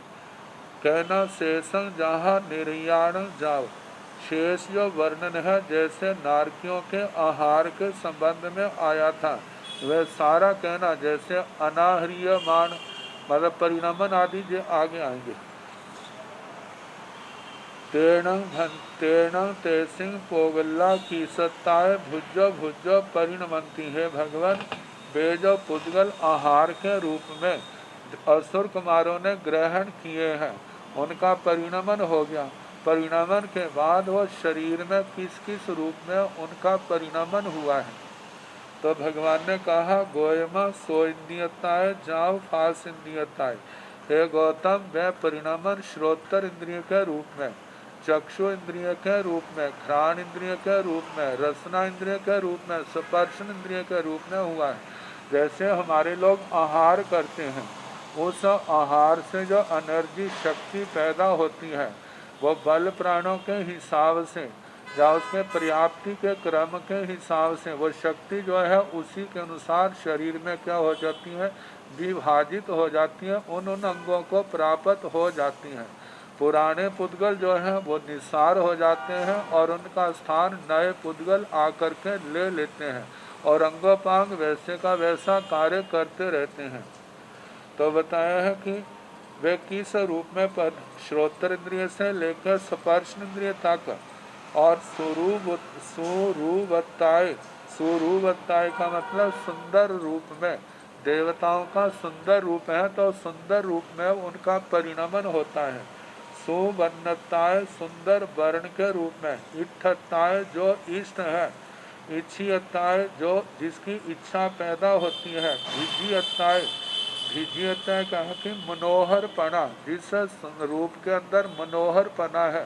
कहना शेषं जहाँ निर्याण जाओ। शेष जो वर्णन है जैसे नारकियों के आहार के संबंध में आया था वह सारा कहना जैसे अनाहरीयमान मतलब परिणमन आदि जो आगे आएंगे। तेर्ण तेसिंह पोगल्ला की सत्ताएं भुज परिणमंती है। भगवान वे जो पुद्गल आहार के रूप में असुर कुमारों ने ग्रहण किए हैं उनका परिणमन हो गया। परिणमन के बाद वो शरीर में किस किस रूप में उनका परिणमन हुआ है। तो भगवान ने कहा गोयमा सो इंद्रियताएं जाओ फास इंद्रियताएं। हे गौतम वह परिणमन श्रोत्र इंद्रिय के रूप में, चक्षु इंद्रिय के रूप में, घ्राण इंद्रिय के रूप में, रसना इंद्रिय के रूप में, स्पर्शन इंद्रिय के रूप में हुआ है। जैसे हमारे लोग आहार करते हैं उस आहार से जो एनर्जी शक्ति पैदा होती है वो बल प्राणों के हिसाब से या उसके पर्याप्ति के क्रम के हिसाब से वो शक्ति जो है उसी के अनुसार शरीर में क्या हो जाती है? विभाजित हो जाती है, उन अंगों को प्राप्त हो जाती हैं। पुराने पुद्गल जो हैं वो निसार हो जाते हैं और उनका स्थान नए पुद्गल आकर के ले लेते हैं और अंगोपांग वैसे का वैसा कार्य करते रहते हैं। तो बताया है कि वे किस रूप में श्रोत्र इंद्रिय से लेकर स्पर्श इंद्रिय तक और सुरूवत्ताय का मतलब सुंदर रूप में, देवताओं का सुंदर रूप है तो सुंदर रूप में उनका परिणमन होता है। सुवन्नताय सुंदर वर्ण के रूप में, इष्टताय जो इष्ट है, इच्छियताय जो जिसकी इच्छा पैदा होती है, भिजियताय कहा कि मनोहर पना, जिस रूप के अंदर मनोहर पना है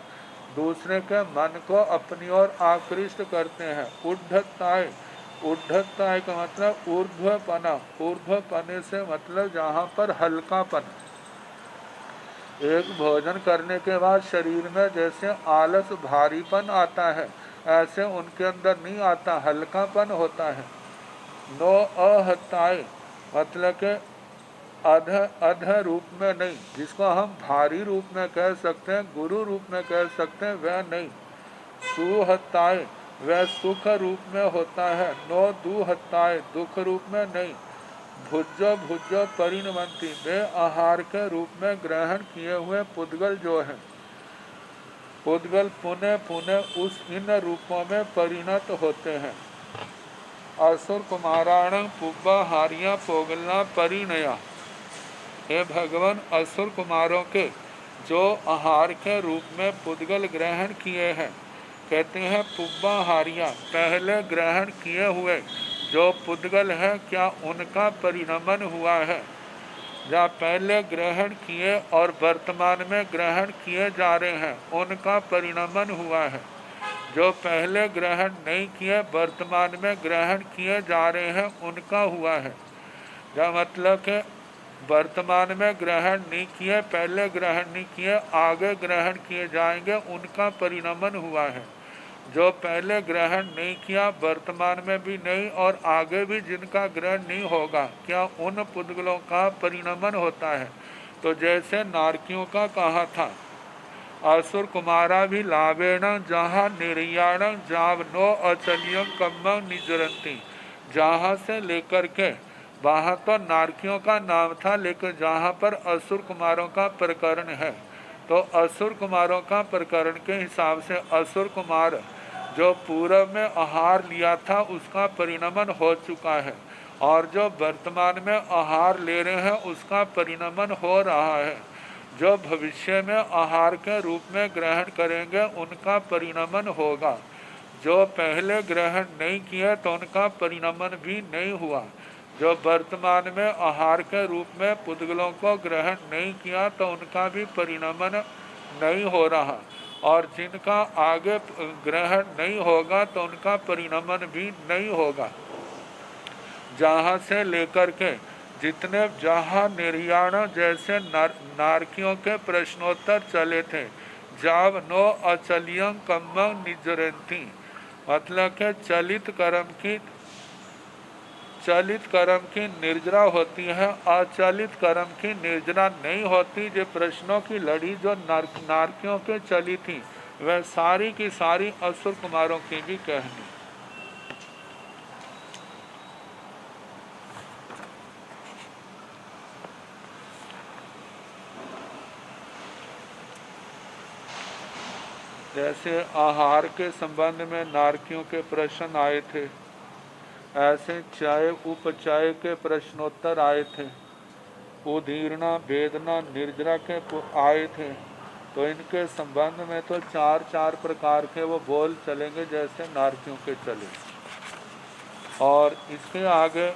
दूसरे के मन को अपनी ओर आकृष्ट करते हैं। उद्धताय का मतलब ऊर्ध्वपना, ऊर्ध्वपने से मतलब जहाँ पर हल्कापन। एक भोजन करने के बाद शरीर में जैसे आलस भारीपन आता है ऐसे उनके अंदर नहीं आता, हल्कापन होता है। नो अहताय मतलब के अध रूप में नहीं, जिसको हम भारी रूप में कह सकते हैं, गुरु रूप में कह सकते हैं, वह नहीं। सुहताय वह सुख रूप में होता है। नो दुहताय दुख रूप में नहीं। भुज परिणमंती वे आहार के रूप में ग्रहण किए हुए पुद्गल जो है, पुद्गल पुनः पुनः उस इन रूपों में परिणत होते हैं। असुर कुमाराण पुब्बा हारिया पोगलना परिणया। हे भगवान असुर कुमारों के जो आहार के रूप में पुद्गल ग्रहण किए हैं, कहते हैं पुब्बा हारिया पहले ग्रहण किए हुए जो पुद्गल है क्या उनका परिणमन हुआ है? या पहले ग्रहण किए और वर्तमान में ग्रहण किए जा रहे हैं उनका परिणमन हुआ है। जो पहले ग्रहण नहीं किए वर्तमान में ग्रहण किए जा रहे हैं उनका हुआ है। या मतलब कि वर्तमान में ग्रहण नहीं किए, पहले ग्रहण नहीं किए, आगे ग्रहण किए जाएंगे उनका परिणमन हुआ है। जो पहले ग्रहण नहीं किया, वर्तमान में भी नहीं और आगे भी जिनका ग्रहण नहीं होगा, क्या उन पुद्गलों का परिणमन होता है? तो जैसे नारकियों का कहा था, असुर कुमारा भी लाभेण जहाँ निर्याण जावनो अचलियम कम्म निजरंती। जहाँ से लेकर के वहाँ तो नारकियों का नाम था, लेकिन जहाँ पर असुर कुमारों का प्रकरण है, तो असुर कुमारों का प्रकरण के हिसाब से असुर कुमार जो पूर्व में आहार लिया था उसका परिणमन हो चुका है, और जो वर्तमान में आहार ले रहे हैं उसका परिणमन हो रहा है। जो भविष्य में आहार के रूप में ग्रहण करेंगे उनका परिणमन होगा। जो पहले ग्रहण नहीं किए तो उनका परिणमन भी नहीं हुआ। जो वर्तमान में आहार के रूप में पुद्गलों को ग्रहण नहीं किया तो उनका भी परिणमन नहीं हो रहा, और जिनका आगे ग्रहण नहीं होगा तो उनका परिणमन भी नहीं होगा। जहाँ से लेकर के जितने जहाँ निर्याण जैसे नारकियों के प्रश्नोत्तर चले थे, जाव नो अचलियं कम्म निजरंती, मतलब के चलित कर्म की निर्जरा होती है, अचलित कर्म की निर्जरा नहीं होती। जो प्रश्नों की लड़ी जो नारकियों के चली थी, वह सारी की सारी असुर कुमारों की भी कहनी। जैसे आहार के संबंध में नारकियों के प्रश्न आए थे, ऐसे चाय उपचाय के प्रश्नोत्तर आए थे, उदीर्णा वेदना निर्जरा के आए थे। तो इनके संबंध में तो चार चार प्रकार के वो बोल चलेंगे जैसे नारकियों के चले। और इसके आगे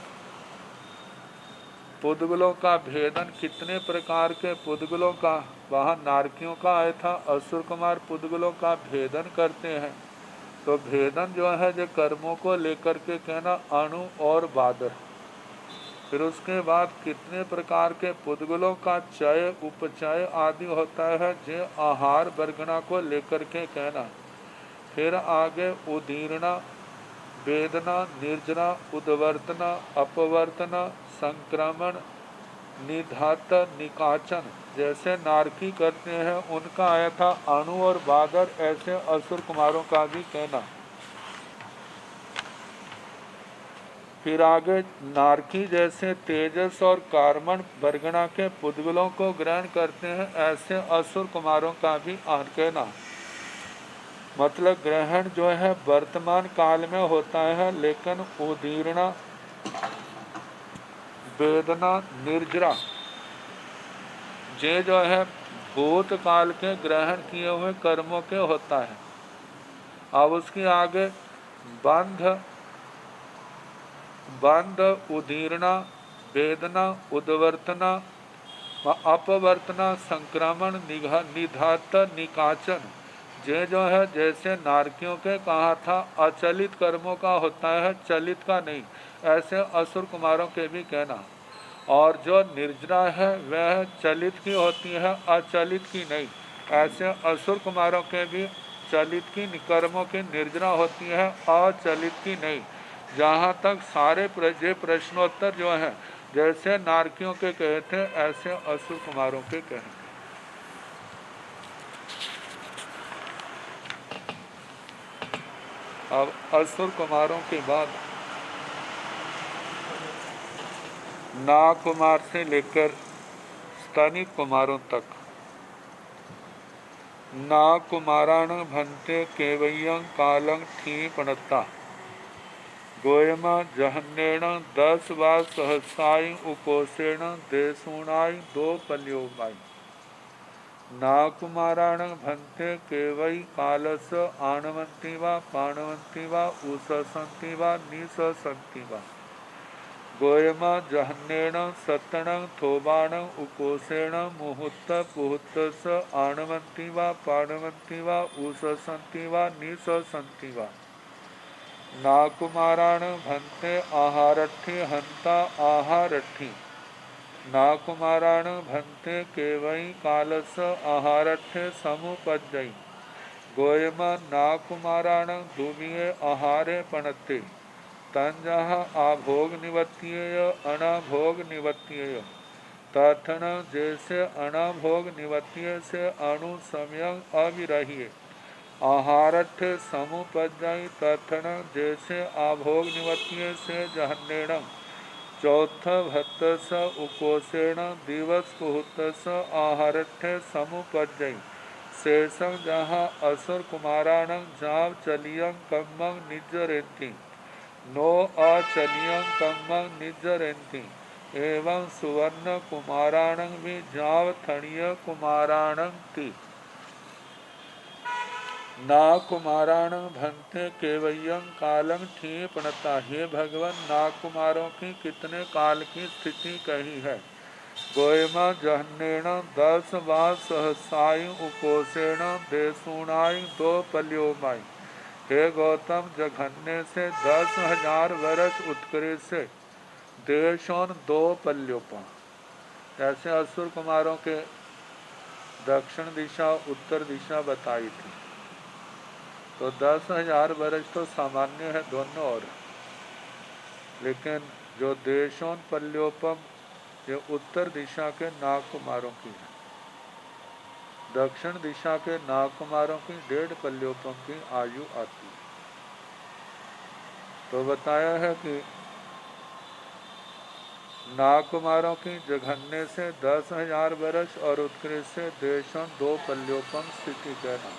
पुद्गलों का भेदन, कितने प्रकार के पुद्गलों का वहाँ नारकियों का आया था, असुर कुमार पुद्गलों का भेदन करते हैं। तो भेदन जो है जो कर्मों को लेकर के कहना अणु और बादर। फिर उसके बाद कितने प्रकार के पुद्गलों का चय उपचय आदि होता है जो आहार वर्गना को लेकर के कहना। फिर आगे उदीर्णा वेदना निर्जना उद्वर्तना अपवर्तना संक्रमण निधात निकाचन जैसे नारकी करते हैं उनका आया था अणु और बादर, ऐसे असुर कुमारों का भी कहना। फिर आगे नारकी जैसे तेजस और कार्मण वर्गणा के पुद्गलों को ग्रहण करते हैं, ऐसे असुर कुमारों का भी कहना। मतलब ग्रहण जो है वर्तमान काल में होता है, लेकिन उदीर्णा वेदना निर्जरा जे जो है भूतकाल के ग्रहण किए हुए कर्मों के होता है। अब उसके आगे बंध उदीर्णा वेदना उद्वर्तना अपवर्तना संक्रमण निधात निकाचन जे जो है जैसे नारकियों के कहा था अचलित कर्मों का होता है, चलित का नहीं, ऐसे असुर कुमारों के भी कहना। और जो निर्जरा है वह चलित की होती है, अचलित की नहीं, ऐसे असुर कुमारों के भी चलित की कर्मों की निर्जरा होती है, अचलित की नहीं। जहाँ तक सारे प्रश्नोत्तर जो हैं जैसे नारकियों के कहे थे ऐसे असुर कुमारों के कहे। अब असुर कुमारों के बाद नाग कुमार से लेकर स्तनिक कुमारों तक। नाग कुमाराण भंते केवयं कालं ठीपणता गोयमा जहन्नेण 10 वा सहसाई उकोषेण देशूणाई 2 पल्योमाई। नाग कुमाराण भंते केवई कालस आणवंती वा पाणवंती वा उससंती वा निससंती वा गोयमा जहन्नेण सत्तणं थोबाणं उकोषेण मुहूर्त पुहूर्तस आणवंती वा पाणवंती वा उससंती वा निससंती वा। नाकुमाराण भंते आहारठी हंता आहारठी नाकुमाराण भंते केवई कालस आहारठे समुपजई गोयम नाकुमाराण दूमिये आहारे पणते तंजह आभोग निवत्य अनाभोग निवत्य तथन जैसे अनाभोग निवत्य से अणु समयं अविरहिए आहारठ समुपजय तथन जैसे आभोग निवत्य से जहन्नेणम चौथ भत्तस उकोषेण दिवस कुहुतस आहारठ समुपजय शेषं जहाँ असुर कुमाराणं जाव चलियं कम्मं निजरेन्ति नो अचलियं कम्मं निजरेन्ति एवं सुवर्ण कुमाराणं भी जाव थणीय कुमाराणं ति ना कुमाराण भंते केवयं कालं ठीपणता। हे भगवान, नाकुमारों की कितने काल की स्थिति कही है। गोयमा जहन्नेण 10 वा सहसाय उपोषेण देशूणाय 2 पल्योमाय। हे गौतम, जघन्य से 10,000 वर्ष उत्कृष्ट से देशों 2 पल्योपा। ऐसे असुर कुमारों के दक्षिण दिशा उत्तर दिशा बताई थी। तो 10,000 वर्ष तो सामान्य है दोनों ओर, लेकिन जो देशों पल्योपम ये उत्तर दिशा के नागकुमारों की है, दक्षिण दिशा के नागकुमारों की 1.5 पल्योपम की आयु आती है। तो बताया है कि नागकुमारों की जघन्य से 10,000 वर्ष और उत्कृष्ट से देशों 2 पल्योपम स्थिति कहना।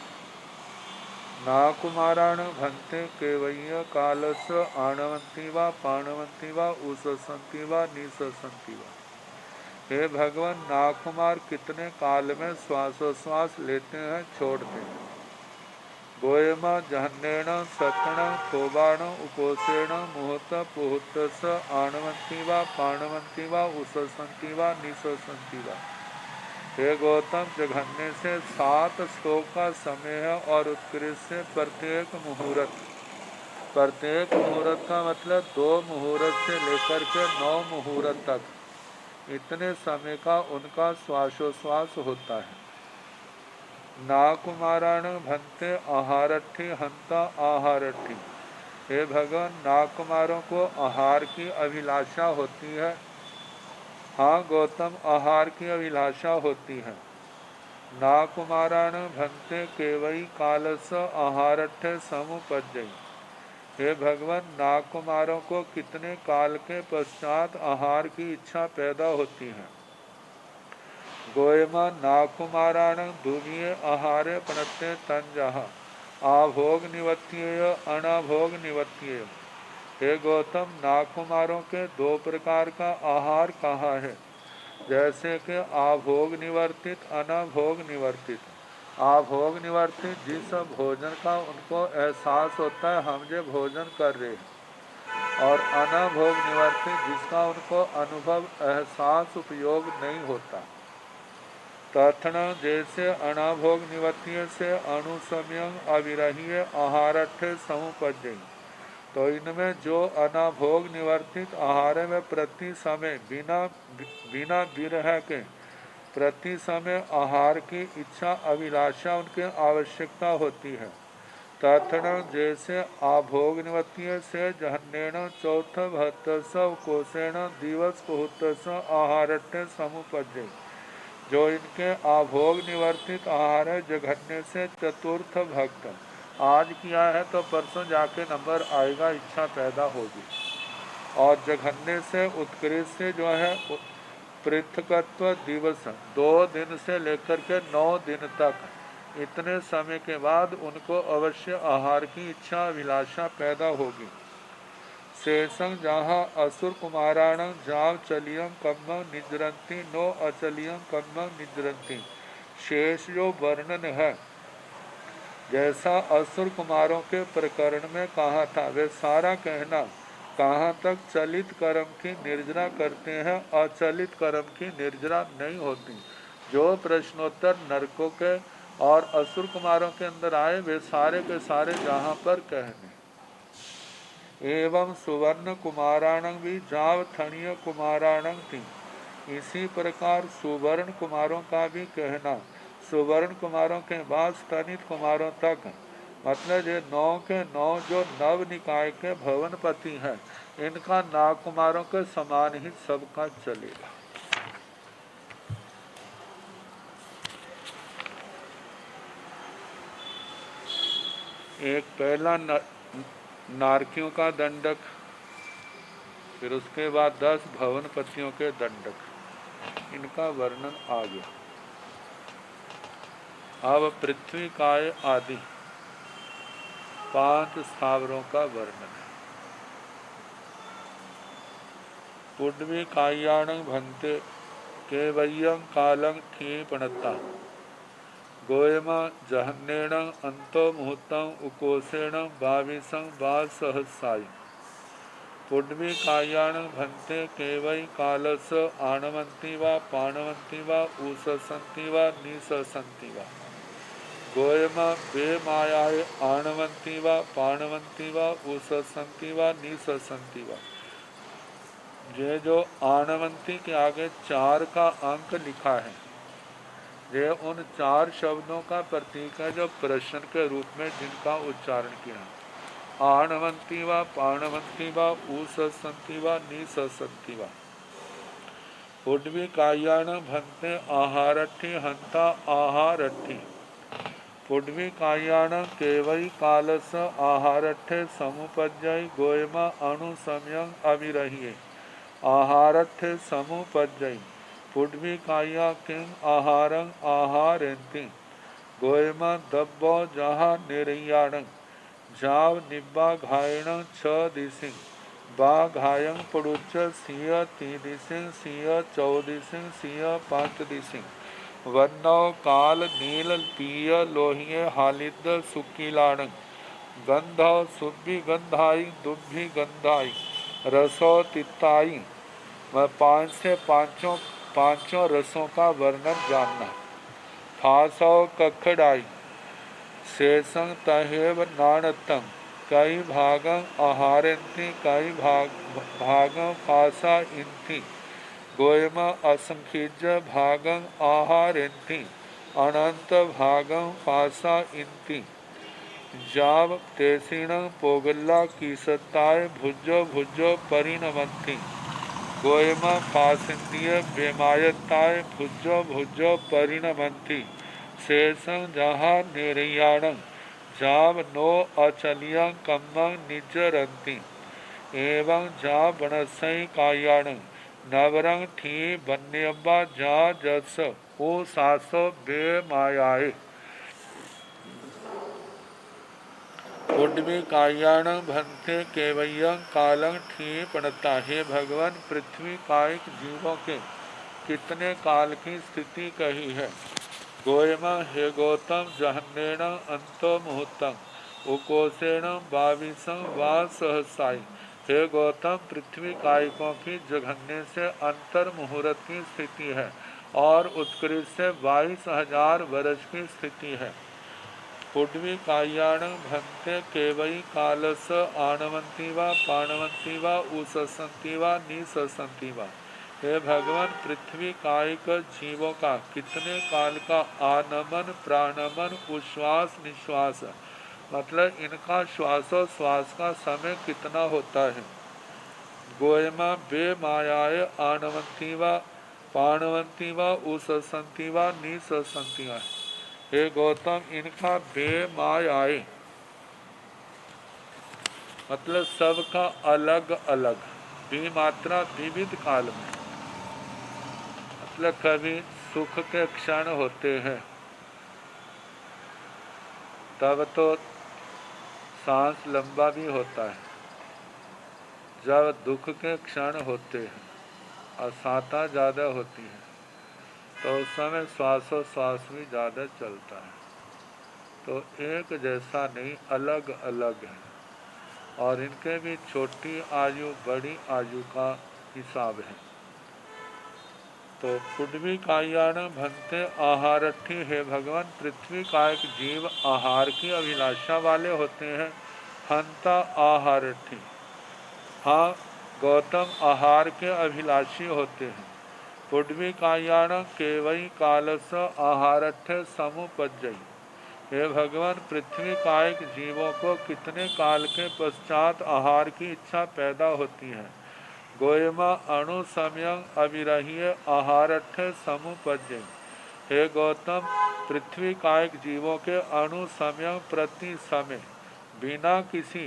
नाकुमाराण भंते केवय्य कालस आणवंती वा पाणवंती वा उससंती वा निससंती वा। हे भगवान, नाकुमार कितने काल में श्वासोश्वास लेते हैं छोड़ते हैं। गोयमा जहन्नेण सतण कोबाण उपोषेण मुहूर्त पुहूर्तस आणवंती वा पाणवंती वा उससंती वा निससंती वा। हे गौतम, जघन्य से 7 श्लोक का समय है और उत्कृष्ट से प्रत्येक मुहूर्त का मतलब 2 मुहूर्त से लेकर के 9 मुहूर्त तक, इतने समय का उनका श्वासोश्वास होता है। नाकुमाराण भंते आहारठी हंता आहारठी। हे भगवान, नाकुमारों को आहार की अभिलाषा होती है। हाँ गौतम, आहार की अभिलाषा होती है। नाकुमाराण भंते केवई कालस आहारठ समुपजय। हे भगवान, नाकुमारों को कितने काल के पश्चात आहार की इच्छा पैदा होती है। गोयमा नाकुमाराण दूमिये आहारे प्रणते तंजहा आभोग निवत्य अनाभोग निवत्य। हे गौतम, नाकुमारों के 2 प्रकार का आहार कहा है, जैसे कि आभोग निवर्तित अनाभोग निवर्तित। आभोग निवर्तित जिस भोजन का उनको एहसास होता है हम जो भोजन कर रहे हैं, और अनाभोग निवर्तित जिसका उनको अनुभव एहसास उपयोग नहीं होता। तथन जैसे अनाभोग निवत्य से अणुसमयं अविरहीय आहारठ समुपजय। तो इनमें जो अनाभोग निवर्तित आहार में प्रति समय बिना विरह के प्रति समय आहार की इच्छा अभिलाषा उनके आवश्यकता होती है। तथन जैसे आभोग निवत्य से जहन्नेण चौथ भत्तस कोषेण दिवस कुहुतस आहारठ समुपजय। जो इनके आभोग निवर्तित आहार है, जघन्य से चतुर्थ भक्त आज किया है तो परसों जाके नंबर आएगा, इच्छा पैदा होगी। और जघन्य से उत्कृष्ट से जो है पृथकत्व दिवस 2 दिन से लेकर के 9 दिन तक, इतने समय के बाद उनको अवश्य आहार की इच्छा अभिलाषा पैदा होगी। शेषं जहाँ असुर कुमाराण जाव चलियं कम्म निजरंती नो अचलियं कम्म निजरंती। शेष जो वर्णन है, जैसा असुर कुमारों के प्रकरण में कहा था, वे सारा कहना कहाँ तक चलित कर्म की निर्जरा करते हैं, अचलित कर्म की निर्जरा नहीं होती। जो प्रश्नोत्तर नरकों के और असुर कुमारों के अंदर आए, वे सारे के सारे जहाँ पर कहने। एवं सुवर्ण कुमाराणं भी जाव थणीय कुमाराणं थी। इसी प्रकार सुवर्ण कुमारों का भी कहना सुवर्ण कुमारों के बाद स्तनित कुमारों तक, मतलब ये 9 के 9 जो नव निकाय के भवनपति हैं, इनका नाग कुमारों के समान ही सबका चलेगा। एक पहला नारकियों का दंडक, फिर उसके बाद 10 भवनपतियों के दंडक, इनका वर्णन आ गया। अब पृथ्वी काय आदि 5 स्थावरों का वर्णन है। पुड्वी कायाणं भन्ते केवय्यं कालं क्षीपणता गोयम जहन्नेण अंतो मुहूर्तं उकोसेण 22 वासहस्राय पुड्वी कायाणं भन्ते केवै कालस आणवन्ति वा पाणवन्ति वा ऊससन्ति वा निससन्ति वा गोयम वे मायाय आणवन्ति वा पाणवन्ति वा ऊससन्ति वा निससन्ति वा। ये जो आणवंती के आगे 4 का अंक लिखा है, ये उन 4 शब्दों का प्रतीक है जो प्रश्न के रूप में जिनका उच्चारण किया। आणवंती वा पाणवंती वा ऊससन्ति वा निससन्ति वा। पुड्वी कायाण भन्ते आहारट्ठी हंता आहारट्ठी पुड्वी कायाण केवई कालस आहारट्ठे समुपज्जय गोयमा अणुसमयं अविरहिये आहारट्ठे समुपज्जय पुड्वी काया किं आहारं आहारेन्ति गोयमा दब्बो जहा निर्याणं जाव निब्बा घायण 6 दिसिं बा घायं पड़ुच्च सिय 3 दिसिं सिय 14 दिसिं सिय 5 दिसिं वन्नव काल नील पीय लोहिये हालिद सुकीलाणं गंधव सुब्बी गंधाई दुब्भी गंधाई रसो तिताई। 5 से पांचों रसों का वर्णन जानना। फासौ कखड़ाई शेषं तहेव नाणतं कई भागं आहारन्ति कई भागं फासा इंति गोयम असंखिज भागं आहारन्ति अनंत भागं फासा इंति जाव तेसिणं पोगल्ला कीसताय भुजो भुजो परिणमन्ति गोयम पासिंदीय बेमायताय भुजो भुजो परिणमन्ति शेषं जहा निर्याणं जाव नो अचलियं कम्मं निजरन्ति एवं जा बनसई कायाणं नवरंग ठी बन्यब्बा जा जस ओ सासो बे मायाए पुड्वी कायाणं भन्ते केवयं कालं ठी पणता। हे भगवान, पृथ्वी कायिक जीवों के कितने काल की स्थिति कही है। गोयमा हे गौतम जहन्नेण अंतो मुहूर्तं उकोसेण 22 वा सहसाई। हे गौतम, पृथ्वी कायिकों की जघन्य से अंतर मुहूर्त की स्थिति है और उत्कृष्ट से 22,000 वर्ष की स्थिति है। पुड्वी कायाण भन्ते केवई कालस आणवंती वा पाणवंती वा ऊससंती वा निससंती वा। हे भगवान, पृथ्वी कायिक जीवों का कितने काल का आनमन प्राणमन उश्वास निश्वास, मतलब इनका श्वासोश्वास का समय कितना होता है। गोयमा बे मायाय आणवंती वा पाणवंती वा उससंती वा निससंती वा। हे गौतम, इनका बे मायाय मतलब सबका अलग अलग, बी मात्रा विविध काल में, मतलब कभी सुख के क्षण होते हैं तब तो सांस लंबा भी होता है, जब दुख के क्षण होते हैं असाता ज़्यादा होती है तो उस समय श्वासोश्वास भी ज़्यादा चलता है। तो एक जैसा नहीं, अलग अलग है और इनके भी छोटी आयु बड़ी आयु का हिसाब है। तो पुड्वी कायाण भन्ते आहारठी। हे भगवान, पृथ्वी का एक जीव आहार की अभिलाषा वाले होते हैं। हंता आहारठी, हाँ गौतम आहार के अभिलाषी होते हैं। पुड्वी कायाण केवई कालस आहारथ्य समुपजई। हे भगवान, पृथ्वी कायिक जीवों को कितने काल के पश्चात आहार की इच्छा पैदा होती है। गोयमा अणु समयं अविरह्य आहारथ्य समुपजई। हे गौतम, पृथ्वी कायिक जीवों के अणु समय प्रति समय बिना किसी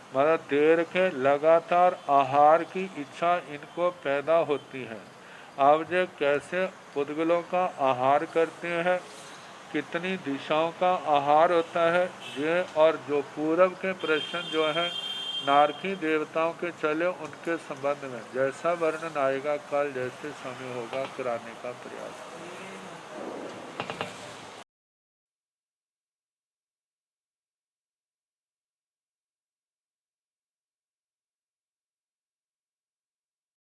मतलब देर के लगातार आहार की इच्छा इनको पैदा होती है। आप जो कैसे पुद्गलों का आहार करते हैं, कितनी दिशाओं का आहार होता है ये, और जो पूरब के प्रश्न जो है नारकी देवताओं के चले उनके संबंध में जैसा वर्णन आएगा कल जैसे समय होगा कराने का प्रयास।